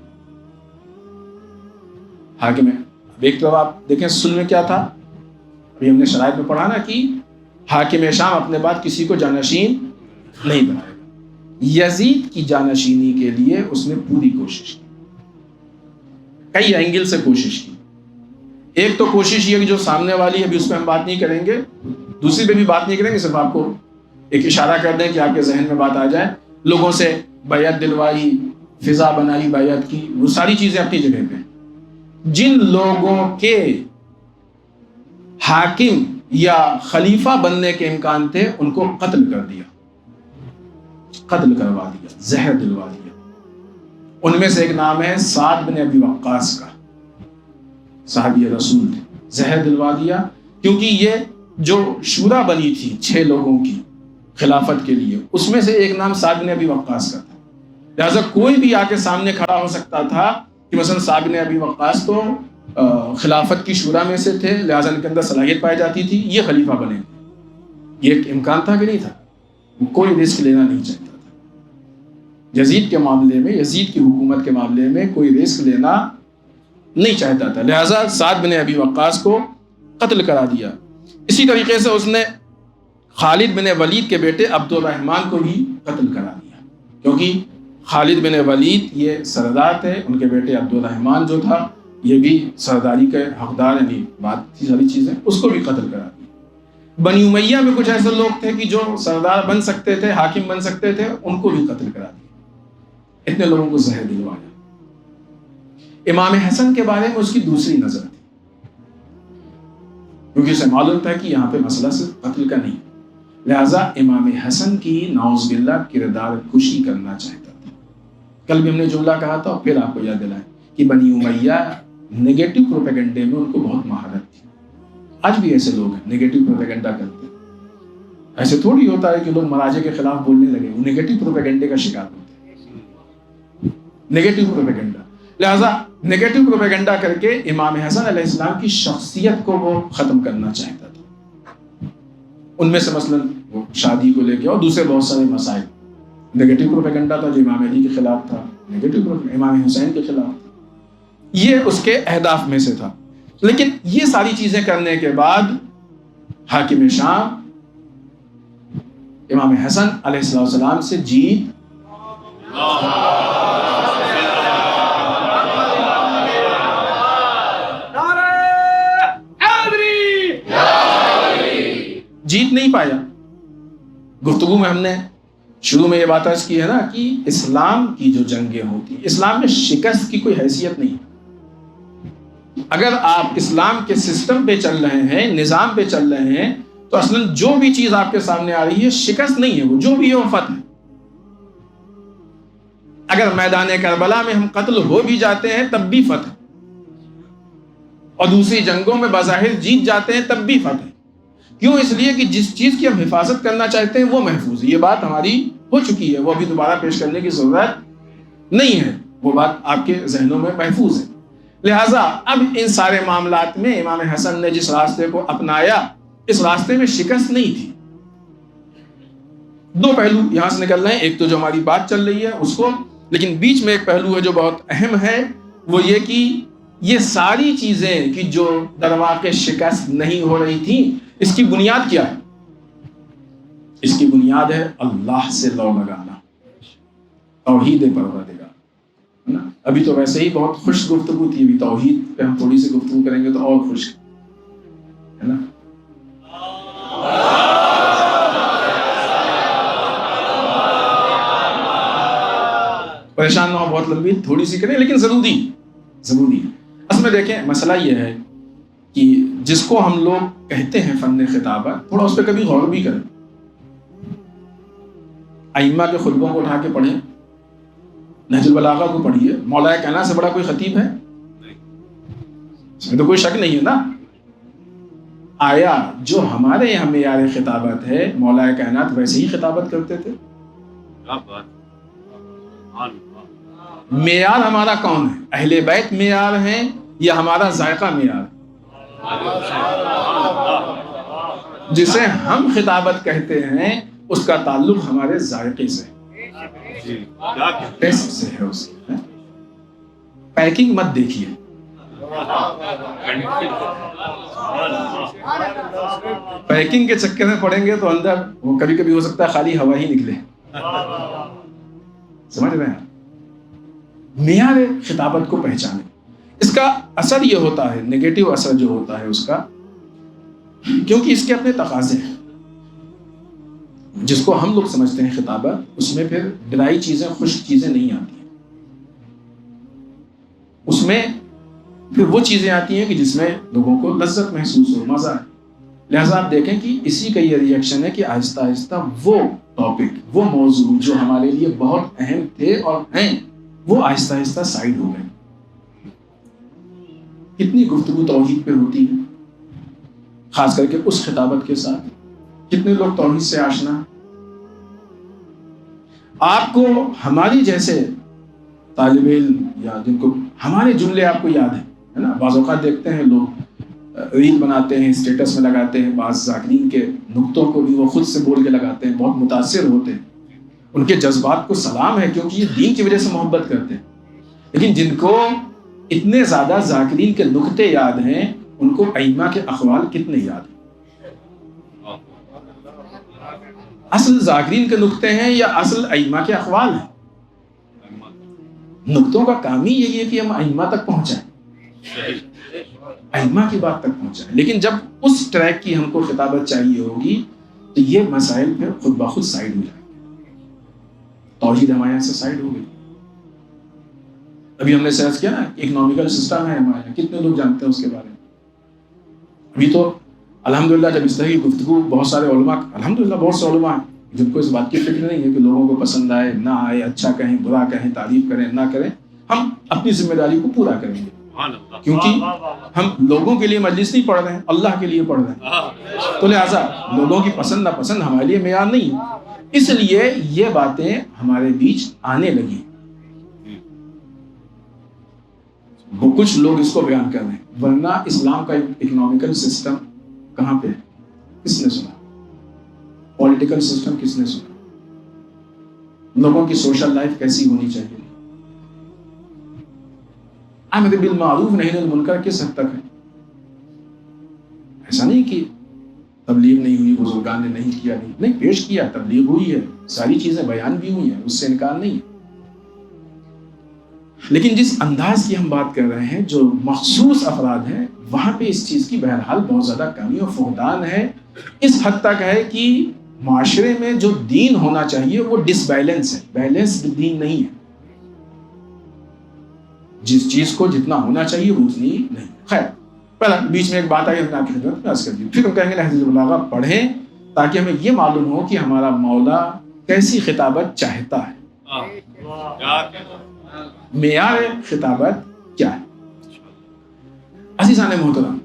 حاکم اب ایک طرف آپ دیکھیں صلح میں کیا تھا، ابھی ہم نے شرائط میں پڑھا نا کہ حاکم شام اپنے بعد کسی کو جانشین نہیں بنائے گا. یزید کی جانشینی کے لیے اس نے پوری کوشش کی، کئی اینگل سے کوشش کی. ایک تو کوشش یہ کہ جو سامنے والی، ابھی اس پہ ہم بات نہیں کریں گے، دوسری پہ بھی بات نہیں کریں گے، صرف آپ کو ایک اشارہ کر دیں کہ آپ کے ذہن میں بات آ جائے. لوگوں سے بیعت دلوائی، فضا بنائی بیعت کی، وہ ساری چیزیں اپنی جگہ پہ. جن لوگوں کے حاکم یا خلیفہ بننے کے امکان تھے ان کو قتل کر دیا، قتل کروا دیا، زہر دلوا دیا. ان میں سے ایک نام ہے سعد بن ابی وقاص کا، صحابی رسول تھے. زہر دلوا دیا کیونکہ یہ جو شورا بنی تھی 6 لوگوں کی خلافت کے لیے، اس میں سے ایک نام سعد بن ابی وقاص کا تھا. لہٰذا کوئی بھی آ کے سامنے کھڑا ہو سکتا تھا کہ مثلا سعد بن ابی وقاص تو خلافت کی شورا میں سے تھے، لہٰذا ان کے اندر صلاحیت پائی جاتی تھی، یہ خلیفہ بنے. یہ ایک امکان تھا کہ نہیں تھا؟ کوئی رسک لینا نہیں چاہتا تھا. یزید کے معاملے میں، یزید کی حکومت کے معاملے میں کوئی رسک لینا نہیں چاہتا تھا، لہٰذا سعد بن ابی وقاص کو قتل کرا دیا. اسی طریقے سے اس نے خالد بن ولید کے بیٹے عبد الرحمن کو بھی قتل کرا دیا، کیونکہ خالد بن ولید یہ سردار تھے، ان کے بیٹے عبد الرحمن جو تھا یہ بھی سرداری کے حقدار، یعنی بات تھی ساری چیزیں، اس کو بھی قتل کرا دیا. بنی امیہ میں کچھ ایسے لوگ تھے کہ جو سردار بن سکتے تھے، حاکم بن سکتے تھے، ان کو بھی قتل کرا دیا. اتنے لوگوں کو زہر دلوایا. امام حسن کے بارے میں اس کی دوسری نظر تھی، کیونکہ اسے معلوم تھا کہ یہاں پہ مسئلہ صرف قتل کا نہیں، لہٰذا امام حسن کی نعوذ باللہ کردار کشی کرنا چاہتا تھا. کل بھی ہم نے جملہ کہا تھا اور پھر آپ کو یاد دلائیں کہ بنی امیہ نگیٹو پروپیگنڈے میں ان کو بہت مہارت تھی. آج بھی ایسے لوگ ہیں نگیٹو پروپیگنڈا کرتے ہیں. ایسے تھوڑی ہوتا ہے کہ لوگ مراجع کے خلاف بولنے لگے، وہ نگیٹو پروپیگنڈے کا شکار ہوتے ہیں. نگیٹو پروپیگنڈا، لہٰذا نگیٹو پروپیگنڈا کر کے امام حسن علیہ السلام کی شخصیت کو وہ ختم کرنا چاہتا تھا. ان میں سے مثلا وہ شادی کو لے کے اور دوسرے بہت سارے مسائل، نگیٹو پروپیگنڈا تھا جو امام علی کے خلاف تھا، نگیٹو پروپیگنڈا امام حسین کے خلاف تھا. یہ اس کے اہداف میں سے تھا. لیکن یہ ساری چیزیں کرنے کے بعد حاکم شام امام حسن علیہ السلام سے جیت نہیں پایا. گفتگو میں ہم نے شروع میں یہ بات عرض کی ہے نا کہ اسلام کی جو جنگیں ہوتی، اسلام میں شکست کی کوئی حیثیت نہیں. اگر آپ اسلام کے سسٹم پہ چل رہے ہیں، نظام پہ چل رہے ہیں، تو اصلاً جو بھی چیز آپ کے سامنے آ رہی ہے شکست نہیں ہے، وہ جو بھی ہے وہ فتح ہے. اگر میدان کربلا میں ہم قتل ہو بھی جاتے ہیں تب بھی فتح، اور دوسری جنگوں میں بظاہر جیت جاتے ہیں تب بھی فتح. کیوں؟ اس لیے کہ جس چیز کی ہم حفاظت کرنا چاہتے ہیں وہ محفوظ ہے. یہ بات ہماری ہو چکی ہے، وہ ابھی دوبارہ پیش کرنے کی ضرورت نہیں ہے، وہ بات آپ کے ذہنوں میں محفوظ ہے. لہٰذا اب ان سارے معاملات میں امام حسن نے جس راستے کو اپنایا، اس راستے میں شکست نہیں تھی. 2 پہلو یہاں سے نکل رہے ہیں. ایک تو جو ہماری بات چل رہی ہے اس کو، لیکن بیچ میں ایک پہلو ہے جو بہت اہم ہے، وہ یہ کہ یہ ساری چیزیں کہ جو درواقع شکست نہیں ہو رہی تھیں، اس کی بنیاد کیا ہے؟ اس کی بنیاد ہے اللہ سے لو لگانا، توحید پروردگار. ابھی تو ویسے ہی بہت خوش گفتگو تھی، ابھی توحید پہ ہم تھوڑی سی گفتگو کریں گے تو اور خوش ہے نا. پریشان نہ ہو، بہت لمبی تھوڑی سی کریں لیکن ضروری ہے. اصل میں دیکھیں مسئلہ یہ ہے کہ جس کو ہم لوگ کہتے ہیں فن خطابت، تھوڑا اس پہ کبھی غور بھی کریں. ائمہ کے خطبوں کو اٹھا کے پڑھیں، نہج البلاغہ کو پڑھیے. مولا کائنات سے بڑا کوئی خطیب ہے؟ اس میں تو کوئی شک نہیں ہے نا. آیا جو ہمارے یہاں معیار خطابت ہے، مولا کائنات ویسے ہی خطابت کرتے تھے؟ معیار ہمارا کون ہے؟ اہل بیت معیار ہیں یا ہمارا ذائقہ معیار؟ جسے ہم خطابت کہتے ہیں اس کا تعلق ہمارے ذائقے سے، ٹیسٹ سے ہے. اس کی پیکنگ مت دیکھیے. پیکنگ کے چکر میں پڑیں گے تو اندر وہ کبھی کبھی ہو سکتا ہے خالی ہوا ہی نکلے. سمجھ رہے ہیں؟ معیار خطابت کو پہچانے. اس کا اثر یہ ہوتا ہے، نیگیٹو اثر جو ہوتا ہے اس کا، کیونکہ اس کے اپنے تقاضے ہیں. جس کو ہم لوگ سمجھتے ہیں خطابت، اس میں پھر ڈرائی چیزیں، خشک چیزیں نہیں آتی ہیں. اس میں پھر وہ چیزیں آتی ہیں کہ جس میں لوگوں کو لذت محسوس ہو، مزہ ہے. لہٰذا آپ دیکھیں کہ اسی کا یہ ریئیکشن ہے کہ آہستہ آہستہ وہ ٹاپک، وہ موضوع جو ہمارے لیے بہت اہم تھے اور ہیں، وہ آہستہ آہستہ سائڈ ہو گئے. کتنی گفتگو توحید پہ ہوتی ہے، خاص کر کے اس خطابت کے ساتھ. کتنے لوگ توحید سے آشنا ہیں؟ آپ کو ہماری جیسے طالب علم یا جن کو ہمارے جملے آپ کو یاد ہیں، ہے نا، بعض اوقات دیکھتے ہیں لوگ ریل بناتے ہیں، اسٹیٹس میں لگاتے ہیں، بعض ذاکرین کے نقطوں کو بھی وہ خود سے بول کے لگاتے ہیں، بہت متاثر ہوتے ہیں. ان کے جذبات کو سلام ہے کیونکہ یہ دین کی وجہ سے محبت کرتے ہیں. لیکن جن کو اتنے زیادہ ذاکرین کے نقطے یاد ہیں، ان کو ائمہ کے اقوال کتنے یاد ہیں؟ اصل ذاکرین کے نقطے ہیں یا اصل ائمہ کے اقوال ہیں؟ نقطوں کا کام ہی یہی ہے کہ ہم ائمہ تک پہنچائیں، ائمہ کی بات تک پہنچائیں. لیکن جب اس ٹریک کی ہم کو خطابت چاہیے ہوگی تو یہ مسائل پھر خود بخود سائڈ ہو جائیں گے. توحید ہمارے یہاں سے سائڈ ہو گئی. ابھی ہم نے سرچ کیا نا، اکنامیکل سسٹم ہے ہمارے یہاں، کتنے لوگ جانتے ہیں اس کے بارے میں؟ ابھی تو الحمدللہ جب اس طرح کی گفتگو بہت سارے علماء، الحمدللہ بہت سے علماء ہیں جن کو اس بات کی فکر نہیں ہے کہ لوگوں کو پسند آئے نہ آئے، اچھا کہیں برا کہیں، تعریف کریں نہ کریں، ہم اپنی ذمہ داری کو پورا کریں گے. کیونکہ ہم لوگوں کے لیے مجلس نہیں پڑھ رہے ہیں، اللہ کے لیے پڑھ رہے ہیں. تو لہٰذا لوگوں کی پسند ناپسند ہمارے لیے معیار نہیں ہے. اس لیے یہ باتیں ہمارے بیچ آنے لگی. وہ کچھ لوگ اس کو بیان کر رہے ہیں، ورنہ اسلام کا اکنامیکل سسٹم کہاں پہ ہے؟ کس نے سنا؟ پولیٹیکل سسٹم کس نے سنا؟ لوگوں کی سوشل لائف کیسی ہونی چاہیے؟ امر بالمعروف نہی عن المنکر کس حد تک ہے؟ ایسا نہیں کہ تبلیغ نہیں ہوئی، بزرگان نے نہیں کیا، نہیں پیش کیا، تبلیغ ہوئی ہے، ساری چیزیں بیان بھی ہوئی ہیں، اس سے انکار نہیں ہے. لیکن جس انداز کی ہم بات کر رہے ہیں، جو مخصوص افراد ہیں، وہاں پہ اس چیز کی بہرحال بہت زیادہ کمی اور فقدان ہے. اس حد تک ہے کہ معاشرے میں جو دین ہونا چاہیے وہ ڈس بیلنس ہے، بیلنس دین نہیں ہے. جس چیز کو جتنا ہونا چاہیے وہ اتنی نہیں. خیر، پہلا بیچ میں ایک بات آئی، ہم نے آپ کی خدمت میں عرض کر دی. پھر ہم کہیں گے نہج البلاغہ پڑھیں تاکہ ہمیں یہ معلوم ہو کہ ہمارا مولا کیسی خطابت چاہتا ہے، معیار خطابت کیا ہے. عزیزان محترم،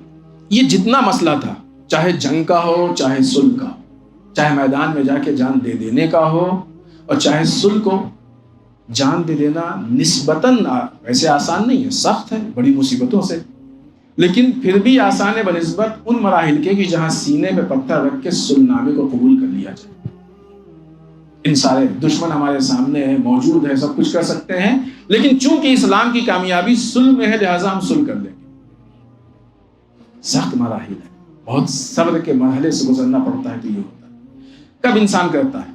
یہ جتنا مسئلہ تھا، چاہے جنگ کا ہو، چاہے صلح کا ہو، چاہے میدان میں جا کے جان دے دینے کا ہو، اور چاہے صلح کو جان دے دینا نسبتاً ویسے آسان نہیں ہے، سخت ہے بڑی مصیبتوں سے، لیکن پھر بھی آسان ہے بنسبت ان مراحل کے کہ جہاں سینے پہ پتھر رکھ کے صلح نامے کو قبول کر لیا جائے. ان سارے دشمن ہمارے سامنے ہیں، موجود ہے، سب کچھ کر سکتے ہیں، لیکن چونکہ اسلام کی کامیابی صلح میں ہے لہٰذا ہم صلح کر لیں گے. سخت مراحل ہے، بہت صبر کے مرحلے سے گزرنا پڑتا ہے. تو یہ ہوتا ہے کب انسان کرتا ہے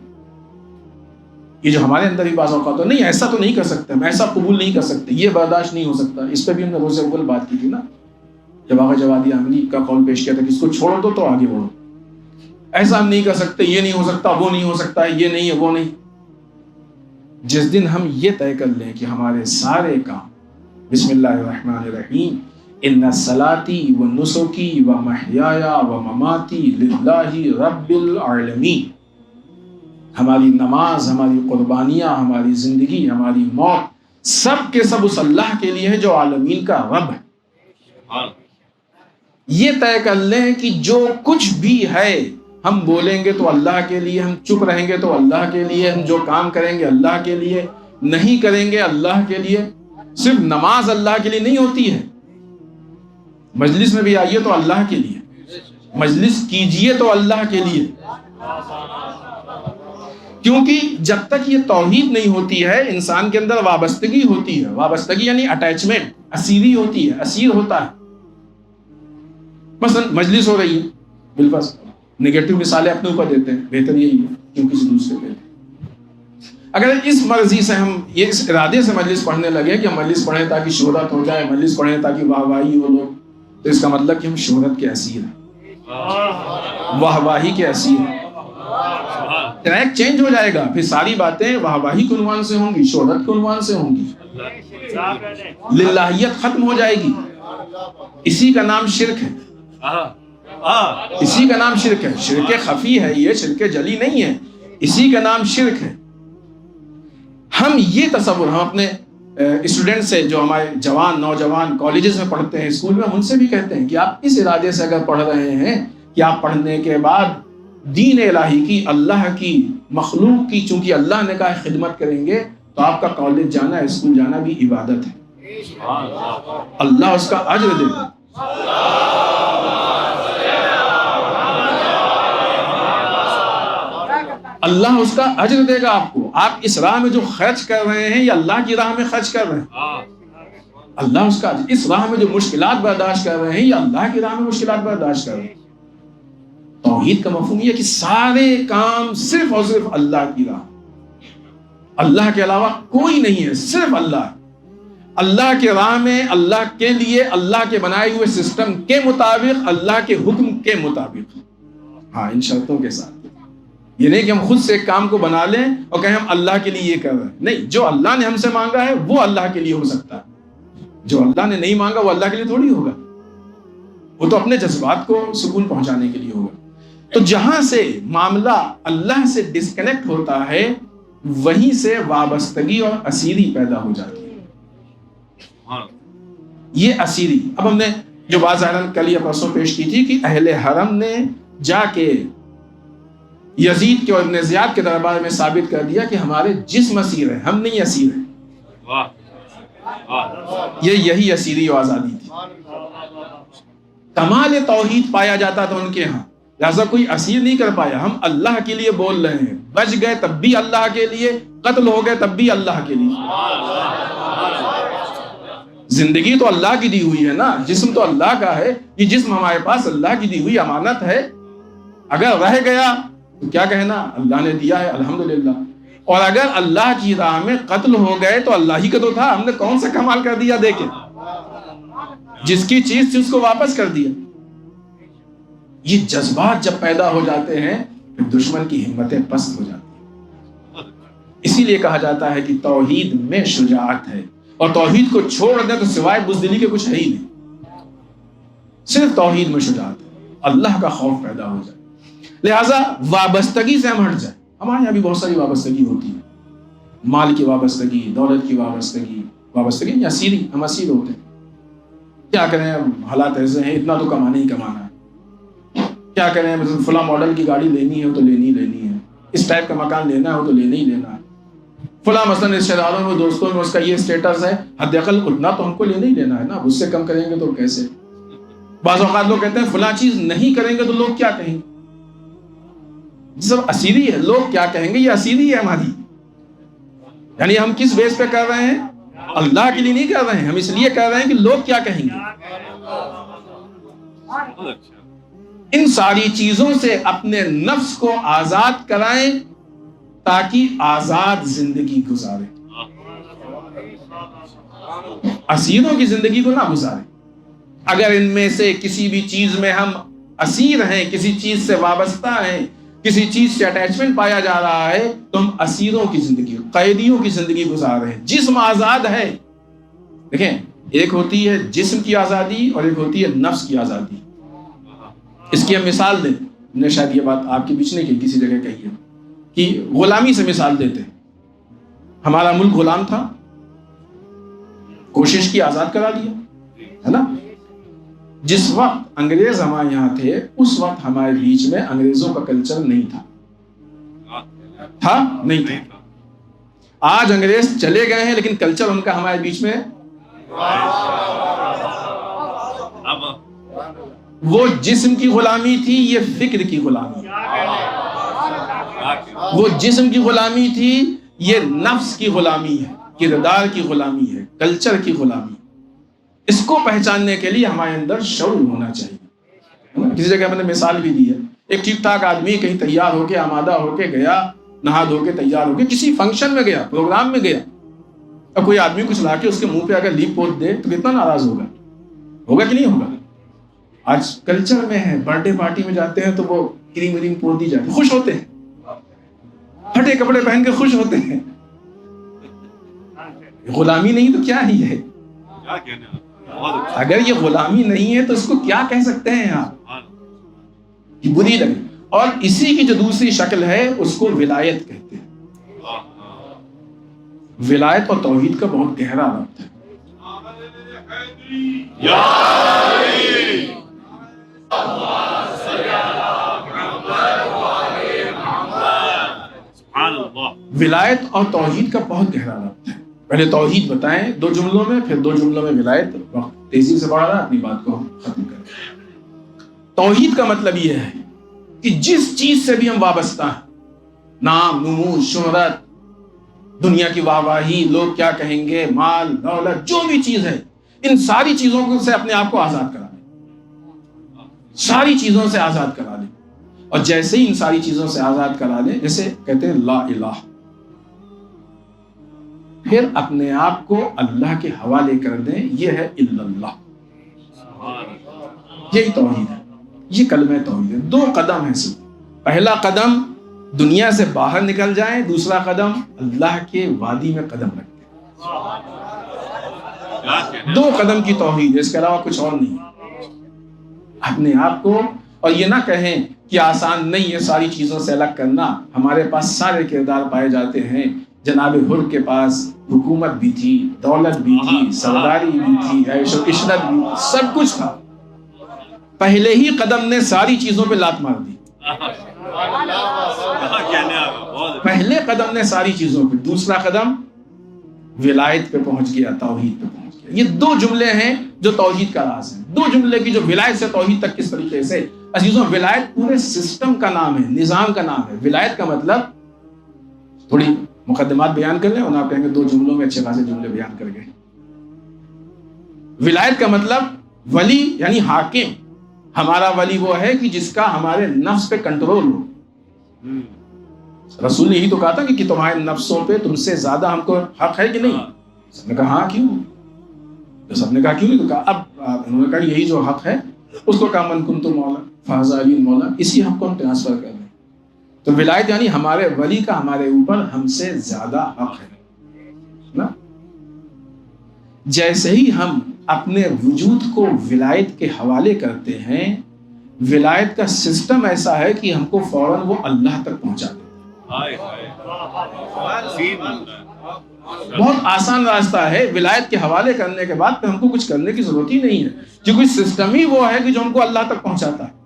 یہ جو ہمارے اندر ہی بعض اوقات نہیں، ایسا تو نہیں کر سکتے، ہم ایسا قبول نہیں کر سکتے، یہ برداشت نہیں ہو سکتا. اس پہ بھی ہم نے روز اول بات کی تھی نا، جب آغا جوادی عاملی کا قول پیش کیا تھا کہ اس کو چھوڑ دو تو آگے بڑھو. ایسا ہم نہیں کر سکتے، یہ نہیں ہو سکتا، وہ نہیں ہو سکتا ہے، یہ نہیں ہے، وہ نہیں. جس دن ہم یہ طے کر لیں کہ ہمارے سارے کام بسم اللہ الرحمن الرحیم، ان صلاتی و نسکی و محیایا و مماتی للہ رب العالمین، ہماری نماز، ہماری قربانیاں، ہماری زندگی، ہماری موت، سب کے سب اس اللہ کے لیے ہے جو عالمین کا رب ہے. یہ طے کر لیں کہ جو کچھ بھی ہے ہم بولیں گے تو اللہ کے لیے، ہم چپ رہیں گے تو اللہ کے لیے، ہم جو کام کریں گے اللہ کے لیے، نہیں کریں گے اللہ کے لیے. صرف نماز اللہ کے لیے نہیں ہوتی ہے، مجلس میں بھی آئیے تو اللہ کے لیے، مجلس کیجئے تو اللہ کے لیے. کیونکہ جب تک یہ توحید نہیں ہوتی ہے انسان کے اندر وابستگی ہوتی ہے. وابستگی یعنی اٹیچمنٹ، اسیری ہوتی ہے، اسیر ہوتا ہے. مثلا مجلس ہو رہی ہے، بالفرض نگیٹو مثالیں اپنے اوپر دیتے ہیں، بہتر یہی ہے کیوں کسی دوسرے پہ. اگر اس مرضی سے ہم اس ارادے سے مجلس پڑھنے لگے کہ ہم مجلس پڑھیں تاکہ شہرت ہو جائے، مجلس پڑھیں تاکہ واہ واہی ہو لوگ، تو اس کا مطلب کہ ہم شہرت کے اسیر ہیں، واہ واہی کے اسیر ہیں. ٹریک چینج ہو جائے گا، پھر ساری باتیں واہ واہی کے عنوان سے ہوں گی، شہرت کے عنوان سے ہوں گی، للہیت ختم ہو جائے گی. اسی کا نام شرک ہے، اسی کا نام شرک ہے. شرک خفی ہے یہ، شرک جلی نہیں ہے، اسی کا نام شرک ہے. ہم یہ تصور، ہم اپنے اسٹوڈنٹ سے، جو ہمارے جوان نوجوان کالجز میں پڑھتے ہیں، اسکول میں، ہم ان سے بھی کہتے ہیں کہ آپ اس ارادے سے اگر پڑھ رہے ہیں کہ کیا پڑھنے کے بعد دین الہی کی، اللہ کی مخلوق کی، چونکہ اللہ نے کہا خدمت کریں گے تو آپ کا کالج جانا، اسکول جانا بھی عبادت ہے، اللہ اس کا اجر دے گا۔ اللہ اس کا اجر دے گا آپ کو۔ آپ اس راہ میں جو خرچ کر رہے ہیں یہ اللہ کی راہ میں خرچ کر رہے ہیں، اللہ اس کا اجر۔ اس راہ میں جو مشکلات برداشت کر رہے ہیں یہ اللہ کی راہ میں مشکلات برداشت کر رہے ہیں۔ توحید کا مفہوم یہ کہ سارے کام صرف اور صرف اللہ کی راہ، اللہ کے علاوہ کوئی نہیں ہے، صرف اللہ، اللہ کے راہ میں، اللہ کے لیے، اللہ کے بنائے ہوئے سسٹم کے مطابق، اللہ کے حکم کے مطابق، ہاں ان شرطوں کے ساتھ۔ یہ نہیں کہ ہم خود سے ایک کام کو بنا لیں اور کہیں ہم اللہ کے لیے یہ کر رہے ہیں، نہیں، جو اللہ نے ہم سے مانگا ہے وہ اللہ کے لیے ہو سکتا ہے، جو اللہ نے نہیں مانگا وہ اللہ کے لیے تھوڑی ہوگا، وہ تو اپنے جذبات کو سکون پہنچانے کے لیے ہوگا۔ تو جہاں سے معاملہ اللہ سے ڈسکنیکٹ ہوتا ہے وہیں سے وابستگی اور اسیری پیدا ہو جاتی ہے۔ یہ اسیری، اب ہم نے جو بات ظاہراً کل یا پرسوں پیش کی تھی کہ اہل حرم نے جا کے یزید کے اور ابن زیاد کے دربار میں ثابت کر دیا کہ ہمارے جسم اسیر ہیں، ہم نہیں اسیر ہیں۔ یہی اسیری و آزادی تھی۔ کمال توحید پایا جاتا تھا ان کے ہاں، لہذا کوئی اسیر نہیں کر پایا۔ ہم اللہ کے لیے بول رہے ہیں، بچ گئے تب بھی اللہ کے لیے، قتل ہو گئے تب بھی اللہ کے لیے۔ زندگی تو اللہ کی دی ہوئی ہے نا، جسم تو اللہ کا ہے، یہ جسم ہمارے پاس اللہ کی دی ہوئی امانت ہے، اگر رہ گیا تو کیا کہنا، اللہ نے دیا ہے الحمدللہ، اور اگر اللہ کی راہ میں قتل ہو گئے تو اللہ ہی کا تو تھا، ہم نے کون سا کمال کر دیا، دیکھیں جس کی چیز تھی اس کو واپس کر دیا۔ یہ جذبات جب پیدا ہو جاتے ہیں پھر دشمن کی ہمتیں پست ہو جاتی ہیں۔ اسی لیے کہا جاتا ہے کہ توحید میں شجاعت ہے، اور توحید کو چھوڑ دیں تو سوائے بزدلی کے کچھ ہے ہی نہیں، صرف توحید میں شجاعت ہے، اللہ کا خوف پیدا ہو جائے۔ لہٰذا وابستگی سے ہم ہٹ جائیں۔ ہمارے یہاں بھی بہت ساری وابستگی ہوتی ہے، مال کی وابستگی، دولت کی وابستگی یا اسیری، ہم اسیر ہوتے ہیں، کیا کریں حالات ایسے ہیں، اتنا تو کمانا ہی کمانا ہے، کیا کریں مثلا فلاں ماڈل کی گاڑی لینی ہے تو لینی ہے، اس ٹائپ کا مکان لینا ہے تو لینا ہی لینا ہے، فلاں مثلا رشتہ داروں میں دوستوں میں اس کا یہ اسٹیٹس ہے، حد اقل اتنا تو ہم کو لینا ہی لینا ہے نا، اس سے کم کریں گے تو کیسے۔ بعض اوقات لوگ کہتے ہیں فلاں چیز نہیں کریں گے تو لوگ کیا کہیں گے، سب اسیری ہے، لوگ کیا کہیں گے، یہ اسیری ہے ہماری، یعنی ہم کس بیس پہ کر رہے ہیں، اللہ کے لیے نہیں کر رہے ہیں، ہم اس لیے کر رہے ہیں کہ لوگ کیا کہیں گے۔ ان ساری چیزوں سے اپنے نفس کو آزاد کرائیں تاکہ آزاد زندگی گزاریں، اسیروں کی زندگی کو نہ گزاریں۔ اگر ان میں سے کسی بھی چیز میں ہم اسیر ہیں، کسی چیز سے وابستہ ہیں، کسی چیز سے اٹیچمنٹ پایا جا رہا ہے تو ہم اسیروں کی زندگی، قیدیوں کی زندگی گزار رہے ہیں۔ جسم آزاد ہے، دیکھیں ایک ہوتی ہے جسم کی آزادی اور ایک ہوتی ہے نفس کی آزادی۔ اس کی ہم مثال دیں، ہم نے شاید یہ بات آپ کے بیچ نہیں کی، کسی جگہ کہی ہے کہ غلامی سے مثال دیتے ہیں۔ ہمارا ملک غلام تھا، کوشش کی آزاد کرا دیا، ہے نا۔ جس وقت انگریز ہمارے یہاں تھے اس وقت ہمارے بیچ میں انگریزوں کا کلچر نہیں تھا، نہیں تھا۔ آج انگریز چلے گئے ہیں لیکن کلچر ان کا ہمارے بیچ میں، وہ جسم کی غلامی تھی، یہ فکر کی غلامی، وہ جسم کی غلامی تھی، یہ نفس کی غلامی ہے، کردار کی غلامی ہے، کلچر کی غلامی۔ اس کو پہچاننے کے لیے ہمارے اندر شعور ہونا چاہیے۔ کسی جگہ میں نے مثال بھی دی ہے، ایک ٹھیک ٹھاک آدمی کہیں تیار ہو کے آمادہ ہو کے گیا، نہا دھو کے تیار ہو کے کسی فنکشن میں گیا، پروگرام میں گیا، اب کوئی آدمی کچھ لا کے اس کے منہ پہ اگر لیپ پوت دے تو کتنا ناراض ہوگا کہ نہیں ہوگا۔ آج کلچر میں ہے، برتھ ڈے پارٹی میں جاتے ہیں تو وہ کریم وریم پوت دی جاتی، خوش ہوتے ہیں، پھٹے کپڑے پہن کے خوش ہوتے ہیں۔ غلامی نہیں تو کیا ہی ہے، اگر یہ غلامی نہیں ہے تو اس کو کیا کہہ سکتے ہیں آپ، یہ بری لگی۔ اور اسی کی جو دوسری شکل ہے اس کو ولایت کہتے ہیں۔ ولایت اور توحید کا بہت گہرا ربط ہے۔ یا ولایت اور توحید کا بہت گہرا ربط ہے. پہلے توحید بتائیں 2 جملوں میں، پھر 2 جملوں میں ولایت. وقت تیزی سے بڑھ رہا ہے، اپنی بات کو ختم کریں. توحید کا مطلب یہ ہے کہ جس چیز سے بھی ہم وابستہ ہیں، نام، نمود، شہرت، دنیا کی واہواہی، لوگ کیا کہیں گے، مال، دولت، جو بھی چیز ہے، ان ساری چیزوں سے اپنے آپ کو آزاد کرا لیں. ساری چیزوں سے آزاد کرا لیں. اور جیسے ہی ان ساری چیزوں سے آزاد کرا لیں، جیسے کہتے ہیں لا الہ، پھر اپنے آپ کو اللہ کے حوالے کر دیں. یہ ہے الا اللہ. یہی توحید ہے، یہ کلمہ توحید ہے. 2 قدم ہیں صرف. پہلا قدم دنیا سے باہر نکل جائیں، دوسرا قدم اللہ کے وادی میں قدم رکھتے ہیں. 2 قدم کی توحید ہے، اس کے علاوہ کچھ اور نہیں ہے. اپنے آپ کو، اور یہ نہ کہیں کہ آسان نہیں ہے ساری چیزوں سے الگ کرنا. ہمارے پاس سارے کردار پائے جاتے ہیں. جناب حر کے پاس حکومت بھی تھی، دولت بھی تھی، سرداری بھی تھی، عیش و عشرت بھی، سب کچھ تھا. پہلے ہی قدم نے ساری چیزوں پہ لات مار دی. پہلے قدم نے ساری چیزوں پہ، دوسرا قدم ولایت پہ پہنچ گیا، توحید پہ پہنچ گیا. یہ 2 جملے ہیں جو توحید کا راز ہیں. 2 جملے کی جو ولایت سے توحید تک کس طریقے سے. عزیزوں، ولایت پورے سسٹم کا نام ہے، نظام کا نام ہے. ولایت کا مطلب، تھوڑی مقدمات بیان کر لیں، اور آپ کہیں گے 2 جملوں میں اچھے خاصے جملے بیان کر گئے. ولایت کا مطلب ولی یعنی حاکم. ہمارا ولی وہ ہے کہ جس کا ہمارے نفس پہ کنٹرول ہو. رسول نے یہی تو کہا تھا کہ تمہارے نفسوں پہ تم سے زیادہ ہم کو حق ہے کہ نہیں. سب نے کہا ہاں کیوں. تو سب نے کہا کیوں نہیں. تو کہا اب انہوں نے کہا یہی جو حق ہے اس کو کہا من کنت مولا فہذا علی مولا، اسی حق کو ہم ٹرانسفر کر دیں. تو ولایت یعنی ہمارے ولی کا ہمارے اوپر ہم سے زیادہ حق ہے نا. جیسے ہی ہم اپنے وجود کو ولایت کے حوالے کرتے ہیں، ولایت کا سسٹم ایسا ہے کہ ہم کو فوراً وہ اللہ تک پہنچا دیتا ہے. بہت آسان راستہ ہے. ولایت کے حوالے کرنے کے بعد ہم کو کچھ کرنے کی ضرورت ہی نہیں ہے، جو کوئی سسٹم ہی وہ ہے کہ جو ہم کو اللہ تک پہنچاتا ہے.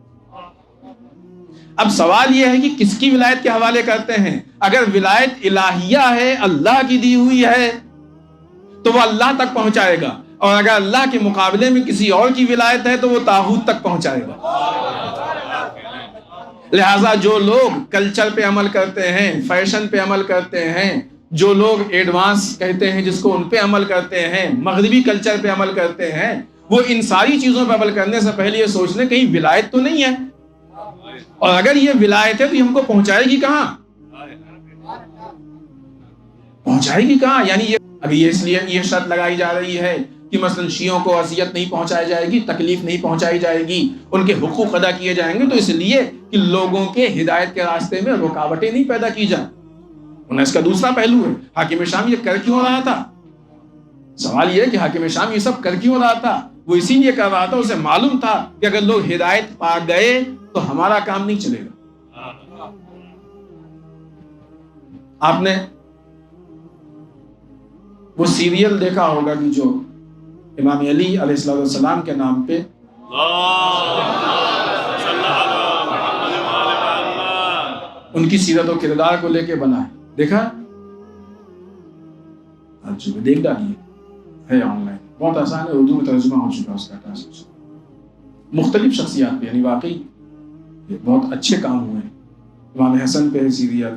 اب سوال یہ ہے کہ کس کی ولایت کے حوالے کرتے ہیں. اگر ولایت الہیہ ہے، اللہ کی دی ہوئی ہے، تو وہ اللہ تک پہنچائے گا. اور اگر اللہ کے مقابلے میں کسی اور کی ولایت ہے تو وہ طاغوت تک پہنچائے گا. لہٰذا جو لوگ کلچر پہ عمل کرتے ہیں، فیشن پہ عمل کرتے ہیں، جو لوگ ایڈوانس کہتے ہیں جس کو، ان پہ عمل کرتے ہیں، مغربی کلچر پہ عمل کرتے ہیں، وہ ان ساری چیزوں پہ عمل کرنے سے پہلے یہ سوچ لیں کہیں ولایت تو نہیں ہے. اور اگر یہ ولایت ہے تو ہم کو پہنچائے گی کہاں؟ پہنچائے گی کہاں؟ یعنی یہ ابھی یہ اس لیے یہ شرط لگائی جا رہی ہے کہ مثلا شیعوں کو اذیت نہیں پہنچائی جائے گی، تکلیف نہیں پہنچائی جائے گی، ان کے حقوق ادا کیے جائیں گے، تو اس لیے کہ لوگوں کے ہدایت کے راستے میں رکاوٹیں نہیں پیدا کی جائیں. انہیں اس کا دوسرا پہلو ہے. حاکم شام یہ کر کیوں رہا تھا؟ سوال یہ ہے کہ حاکم شام یہ سب کر کیوں رہا تھا؟ وہ اسی لیے کر رہا تھا، اسے معلوم تھا کہ اگر لوگ ہدایت پا گئے تو ہمارا کام نہیں چلے گا. آپ نے وہ سیریل دیکھا ہوگا کہ جو امام علی علیہ السلام کے نام پہ ان کی سیرت و کردار کو لے کے بنا ہے. دیکھا؟ اچھا دیکھ ڈالیے، ہے آن لائن، بہت آسان ہے، اردو میں ترجمہ ہو چکا اس کا ٹرانسلیشن. مختلف شخصیات پہ، یعنی واقعی بہت اچھے کام ہوئے ہیں. امام حسن پہ ہے سیریل،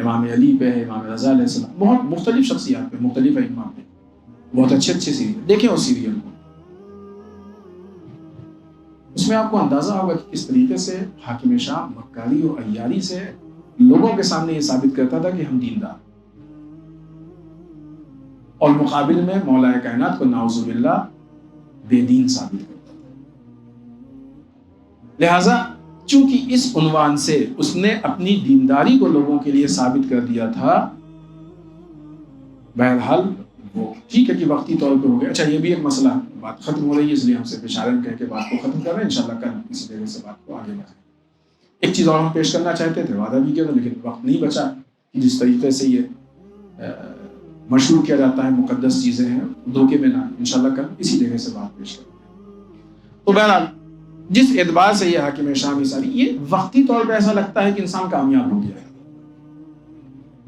امام علی پہ ہے، امام رضا علیہ السلام، بہت مختلف شخصیات پہ، مختلف ائمہ پہ، بہت اچھے اچھے سیریل. دیکھیں اس سیریل کو، اس میں آپ کو اندازہ ہوگا کہ کس طریقے سے حاکم شام مکاری اور عیاری سے لوگوں کے سامنے یہ ثابت کرتا تھا کہ ہم دیندار، اور مقابل میں مولا کائنات کو نعوذ باللہ بے دین ثابت کرتا تھا. لہذا چونکہ اس عنوان سے اس نے اپنی دینداری کو لوگوں کے لیے ثابت کر دیا تھا، بہرحال وہ ٹھیک ہے کہ وقتی طور پہ ہو گیا. اچھا یہ بھی ایک مسئلہ، بات ختم ہو رہی ہے اس لیے ہم سے اشارن کہہ کے بات کو ختم کر رہے ہیں. انشاءاللہ کل اسی جگہ سے بات کو آگے بڑھائیں. ایک چیز اور ہم پیش کرنا چاہتے تھے، وعدہ بھی کیا تھا لیکن وقت نہیں بچا، کہ جس طریقے سے یہ مشروع کیا جاتا ہے مقدس چیزیں ہیں، دھوکے میں نہ. انشاءاللہ کل اسی جگہ سے بات پیش کریں گے. تو بہرحال جس اعتبار سے یہ حاکم شام ساری، یہ وقتی طور پہ ایسا لگتا ہے کہ انسان کامیاب ہو گیا ہے،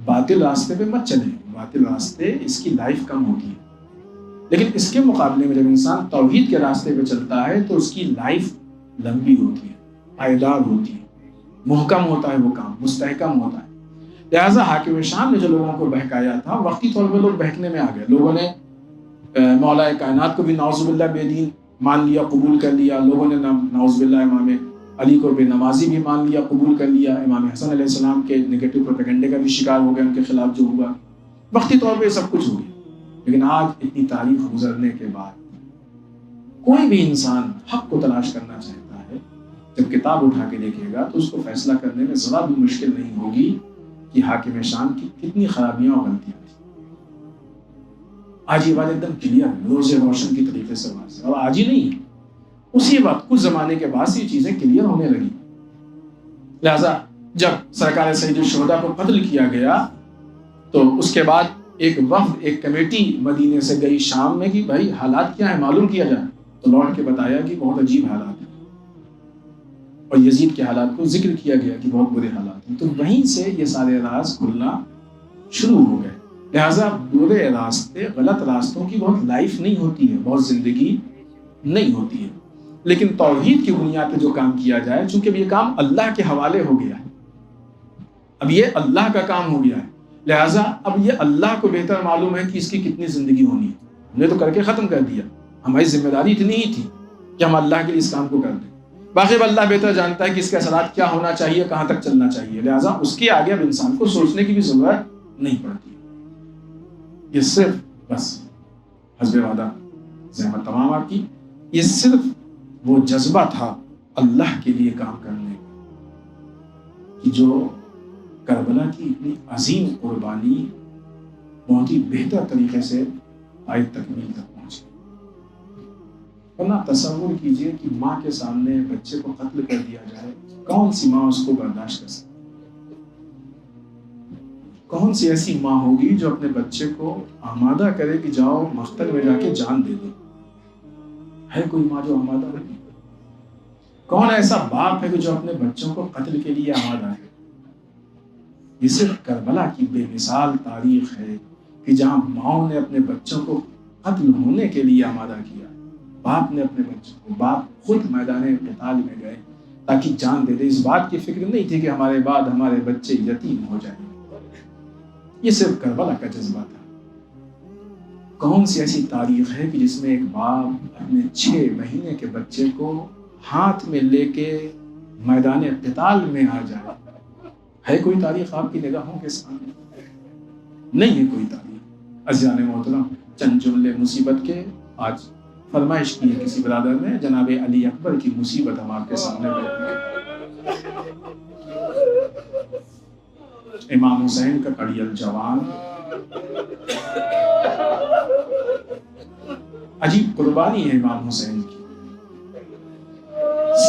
باطل راستے پہ مت چلیں، باطل راستے اس کی لائف کم ہوتی ہے، لیکن اس کے مقابلے میں جب انسان توحید کے راستے پہ چلتا ہے تو اس کی لائف لمبی ہوتی ہے، پائیدار ہوتی ہے، محکم ہوتا ہے، وہ کام مستحکم ہوتا ہے۔ لہٰذا حاکم شام نے جو لوگوں کو بہکایا تھا، وقتی طور پہ لوگ بہکنے میں آ گئے، لوگوں نے مولا کائنات کو بھی نعوذ باللہ بے دین مان لیا، قبول کر لیا، لوگوں نے نعوذ باللہ امام علی کو بے نمازی بھی مان لیا، قبول کر لیا، امام حسن علیہ السلام کے نگیٹو پروپیگنڈے کا بھی شکار ہو گئے، ان کے خلاف جو ہوا وقتی طور پہ سب کچھ ہو گیا۔ لیکن آج اتنی تاریخ گزرنے کے بعد کوئی بھی انسان حق کو تلاش کرنا چاہتا ہے، جب کتاب اٹھا کے دیکھے گا تو اس کو فیصلہ کرنے میں ذرا بھی مشکل نہیں ہوگی کہ حاکم شام کی کتنی خرابیاں اور غلطیاں تھیں۔ آج یہ بات ایک دم کلیئر ہے، روز روشن کی طریقے سے واضح، اور آج ہی نہیں ہے، اسی وقت کچھ زمانے کے بعد سے یہ چیزیں کلیئر ہونے لگی۔ لہٰذا جب سرکار سید الشہداء کو قتل کیا گیا تو اس کے بعد ایک وفد، ایک کمیٹی مدینے سے گئی شام میں کہ بھائی حالات کیا ہیں، معلوم کیا جائے، تو لوٹ کے بتایا کہ بہت عجیب حالات ہیں، اور یزید کے حالات کو ذکر کیا گیا کہ بہت برے حالات ہیں۔ تو وہیں سے یہ سارے راز کھلنا شروع ہو گئے۔ لہٰذا برے راستے، غلط راستوں کی بہت لائف نہیں ہوتی ہے، بہت زندگی نہیں ہوتی ہے، لیکن توحید کی بنیاد پہ جو کام کیا جائے، چونکہ اب یہ کام اللہ کے حوالے ہو گیا ہے، اب یہ اللہ کا کام ہو گیا ہے، لہٰذا اب یہ اللہ کو بہتر معلوم ہے کہ اس کی کتنی زندگی ہونی ہے۔ ہم نے تو کر کے ختم کر دیا، ہماری ذمہ داری اتنی ہی تھی کہ ہم اللہ کے لیے اس کام کو کر دیں، باقی اب اللہ بہتر جانتا ہے کہ اس کے اثرات کیا ہونا چاہیے، کہاں تک چلنا چاہیے، لہٰذا اس کے آگے اب انسان کو سوچنے کی بھی ضرورت نہیں پڑتی۔ یہ صرف بس حسب وعدہ زحمت تمام آپ کی، یہ صرف وہ جذبہ تھا اللہ کے لیے کام کرنے کا کہ جو کربلا کی اتنی عظیم قربانی بہت ہی بہتر طریقے سے آج تکمیل تک پہنچی۔ ورنہ تصور کیجئے کہ ماں کے سامنے بچے کو قتل کر دیا جائے، کون سی ماں اس کو برداشت کر سکتی؟ کون سی ایسی ماں ہوگی جو اپنے بچے کو آمادہ کرے کہ جاؤ مقتل میں جا کے جان دے دو؟ ہے کوئی ماں جو آمادہ ہوگی؟ کون ایسا باپ ہے کہ جو اپنے بچوں کو قتل کے لیے آمادہ ہے؟ یہ صرف کربلا کی بے مثال تاریخ ہے کہ جہاں ماؤں نے اپنے بچوں کو قتل ہونے کے لیے آمادہ کیا، باپ نے اپنے بچوں کو، باپ خود میدان قتال میں گئے تاکہ جان دے دے، اس بات کی فکر نہیں تھی کہ ہمارے بعد ہمارے بچے یتیم ہو جائیں۔ یہ صرف کربلا کا جذبہ تھا۔ کون سی ایسی تاریخ ہے کہ جس میں ایک باپ اپنے 6 مہینے کے بچے کو ہاتھ میں لے کے میدان قتال میں آ جائے؟ ہے کوئی تاریخ آپ کی نگاہوں کے سامنے؟ نہیں ہے کوئی تاریخ۔ عزیزان محترم، چند جملے مصیبت کے آج فرمائش کی ہے کسی برادر نے، جناب علی اکبر کی مصیبت ہم آپ کے سامنے بیٹھ گئی۔ امام حسین کا کڑیل جوان، عجیب قربانی ہے امام حسین کی۔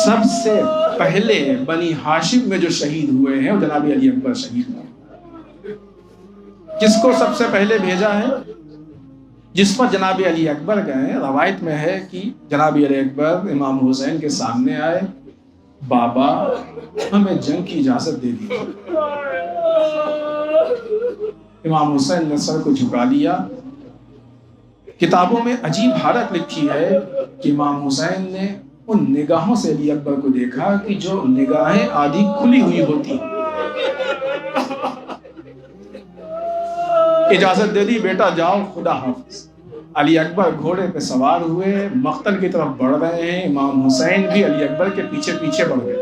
سب سے پہلے بنی ہاشم میں جو شہید ہوئے ہیں وہ جناب علی اکبر شہید ہوئے۔ کس کو سب سے پہلے بھیجا ہے؟ جس پر جناب علی اکبر گئے، روایت میں ہے کہ جناب علی اکبر امام حسین کے سامنے آئے، بابا ہمیں جنگ کی اجازت دے دی۔ امام حسین نے سر کو جھکا لیا۔ کتابوں میں عجیب حالت لکھی ہے کہ امام حسین نے ان نگاہوں سے علی اکبر کو دیکھا کہ جو نگاہیں آدھی کھلی ہوئی ہوتی، اجازت دے دی، بیٹا جاؤ، خدا حافظ۔ علی اکبر گھوڑے پہ سوار ہوئے، مقتل کی طرف بڑھ رہے ہیں، امام حسین بھی علی اکبر کے پیچھے پیچھے بڑھ گئے۔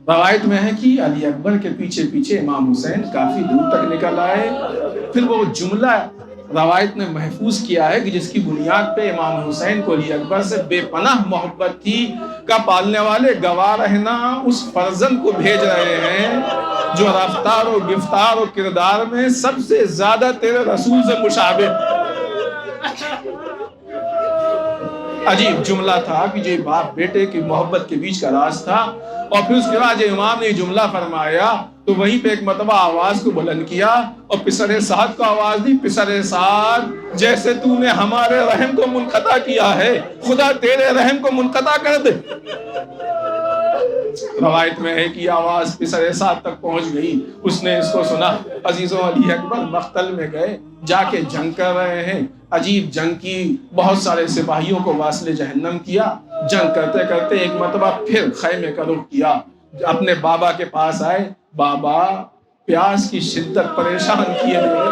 روایت میں ہے کہ علی اکبر کے پیچھے پیچھے امام حسین کافی دور تک نکل آئے۔ پھر وہ جملہ روایت نے محفوظ کیا ہے کہ جس کی بنیاد پہ امام حسین کو علی اکبر سے بے پناہ محبت تھی، کا پالنے والے گواہ رہنا اس فرزند کو بھیج رہے ہیں جو رفتار و گفتار و کردار میں سب سے زیادہ تیرے رسول سے مشابہ۔ عجیب جملہ تھا کہ جو باپ بیٹے کی محبت کے بیچ کا راز تھا، اور پھر اس کے بعد جو امام نے یہ جملہ فرمایا تو وہیں پہ ایک مرتبہ آواز کو بلند کیا اور پسر سعد کو آواز دی، پسر سعد جیسے تو نے ہمارے رحم کو منقطع کیا ہے، خدا تیرے رحم کو منقطع کر دے۔ روایت میں ہے کہ آواز پسرے ساتھ تک پہنچ گئی، اس نے اس کو سنا۔ عزیزوں، علی اکبر مقتل میں گئے، جا کے جنگ کر رہے ہیں، عجیب جنگ کی، بہت سارے سپاہیوں کو واصل جہنم کیا۔ جنگ کرتے کرتے ایک مرتبہ پھر خیمے کا رخ کیا، اپنے بابا کے پاس آئے، بابا پیاس کی شدت پریشان کیے ہوئے۔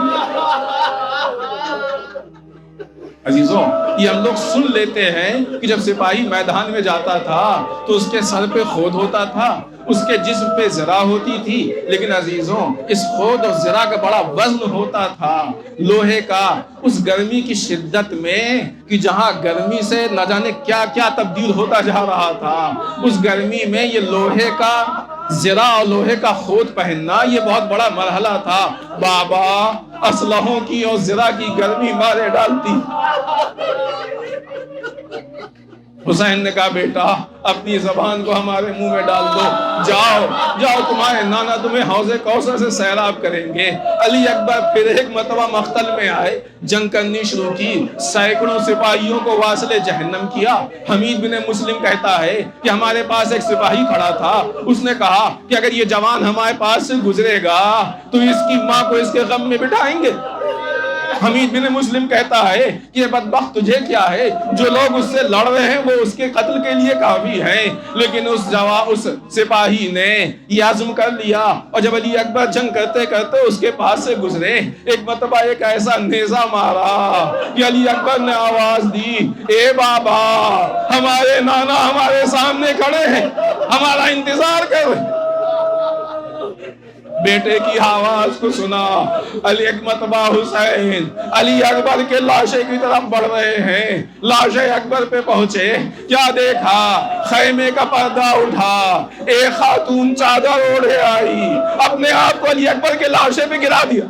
عزیزوں، یہ ہم لوگ سن لیتے ہیں کہ جب سپاہی میدان میں جاتا تھا تو اس کے سر پہ خود ہوتا تھا، اس کے جسم پہ زرہ ہوتی تھی، لیکن عزیزوں اس خود اور زرہ کا بڑا وزن ہوتا تھا لوہے کا۔ اس گرمی کی شدت میں کہ جہاں گرمی سے نہ جانے کیا کیا تبدیل ہوتا جا رہا تھا، اس گرمی میں یہ لوہے کا زرہ اور لوہے کا خود پہننا یہ بہت بڑا مرحلہ تھا۔ بابا اسلحوں کی اور زرہ کی گرمی مارے ڈالتی۔ حسین نے کہا بیٹا اپنی زبان کو ہمارے منہ میں ڈال دو، جاؤ جاؤ تمہارے نانا تمہیں حوض کوثر سے سیراب کریں گے۔ علی اکبر پھر ایک مرتبہ مقتل میں آئے، جنگ کرنی شروع کی، سینکڑوں سپاہیوں کو واصل جہنم کیا۔ حمید بن مسلم کہتا ہے کہ ہمارے پاس ایک سپاہی کھڑا تھا، اس نے کہا کہ اگر یہ جوان ہمارے پاس سے گزرے گا تو اس کی ماں کو اس کے غم میں بٹھائیں گے۔ حمید بن مسلم کہتا ہے کہ یہ بدبخت تجھے کیا ہے، جو لوگ اس سے لڑ رہے ہیں وہ اس کے قتل کے لیے کافی ہیں، لیکن اس سپاہی نے یہ عزم کر لیا، اور جب علی اکبر جنگ کرتے کرتے اس کے پاس سے گزرے، ایک مرتبہ ایک ایسا نیزہ مارا کہ علی اکبر نے آواز دی، اے بابا ہمارے نانا ہمارے سامنے کھڑے ہیں، ہمارا انتظار کر رہے ہیں۔ بیٹے کی آواز کو سنا، علی مرتبہ حسین علی اکبر کے لاشے کی طرف بڑھ رہے ہیں، لاشے اکبر پہ پہنچے، کیا دیکھا؟ خیمے کا پردہ اٹھا، ایک خاتون چادر اوڑھے آئی، اپنے آپ کو علی اکبر کے لاشے پہ گرا دیا۔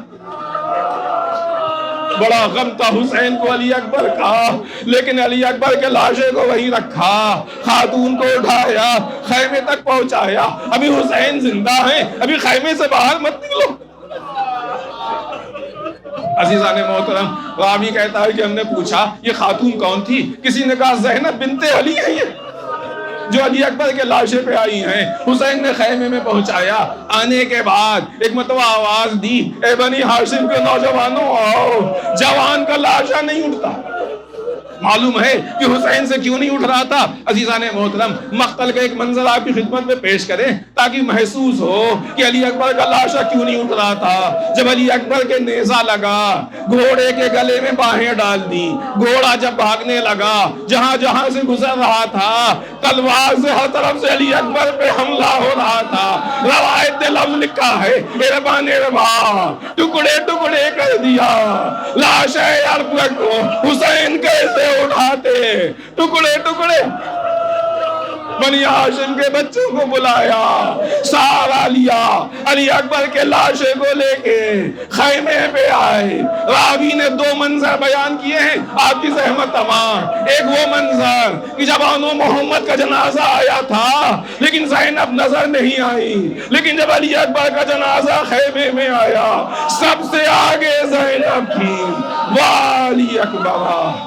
بڑا غم تھا حسین کو علی اکبر کا، لیکن علی اکبر کے لاشے کو وہیں رکھا، خاتون کو اٹھایا، خیمے تک پہنچایا۔ ابھی حسین زندہ ہیں، ابھی خیمے سے باہر مت نکلو۔ عزیزان محترم، راوی کہتا ہے کہ ہم نے پوچھا یہ خاتون کون تھی؟ کسی نے کہا زینب بنت علی ہے یہ، جو علی اکبر کے لاشے پہ آئی ہیں۔ حسین نے خیمے میں پہنچایا، آنے کے بعد ایک مرتبہ آواز دی، اے بنی ہاشم کے نوجوانوں آؤ، جوان کا لاشا نہیں اٹھتا۔ معلوم ہے کہ حسین سے کیوں نہیں اٹھ رہا تھا؟ عزیزان محترم، مقتل کا ایک منظر آپ کی خدمت میں پیش کریں تاکہ محسوس ہو کہ علی اکبر کا لاشا کیوں نہیں اٹھ رہا تھا۔ جب علی اکبر کے نیزہ لگا، گھوڑے کے گلے میں باہیں ڈال دی، گھوڑا جب بھاگنے لگا، جہاں جہاں سے گزر رہا تھا تلوار سے ہر طرف سے علی اکبر پہ حملہ ہو رہا تھا۔ روایت نے لفظ لکھا ہے، اربا نربا، ٹکڑے ٹکڑے کر دیا لاش اکبر کو، حسین کیسے اٹھاتے، ٹکڑے ٹکڑے۔ بنی ہاشم کے بچوں کو بلایا، سہارا لیا، علی اکبر کے لاشے کو لے کے خیمے پہ آئے۔ راوی نے دو منظر بیان کیے ہیں آپ کی زحمت تمام۔ ایک وہ منظر کہ جب آنو محمد کا جنازہ آیا تھا لیکن زینب نظر نہیں آئی، لیکن جب علی اکبر کا جنازہ خیمے میں آیا سب سے آگے زینب تھی۔ واہ علی اکبر، واہ۔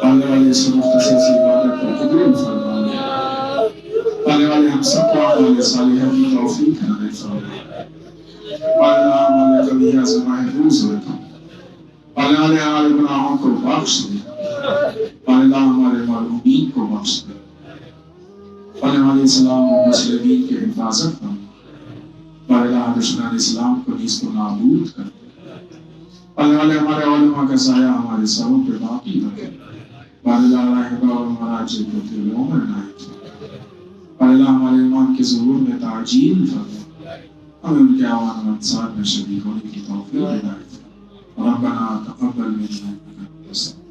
پالنے والے اس مختصر سی عبادت کو قبول فرمائے، پالنے والے ہم سب کو اعمال صالحہ کی توفیق عطا فرمائے، پالنے والے ہمارے کبیرہ سے محفوظ رکھیں، پالنے والے ہمارے گناہوں کو بخش دیں، پالنے والے ہمارے مرحومین کو بخش دیں، پالنے والے اسلام و مسلمین کی حفاظت کریں، پالنے والے دشمنان اسلام کو نیست و نابود کریں، پالنے والے ہمارے علماء کا سایہ ہمارے سروں پہ باقی رکھیں، پالنے والے رحمہ اور مراجع کو دل عمر عنایت فرمائے، پالنے والے ہمارے ایمان کے ظہور میں تعجیل فرمائے، ہمیں ان کے اعوان و انصار میں شریک ہونے کی توفیق عنایت فرمائے۔ ربنا تقبل منا انک انت السمیع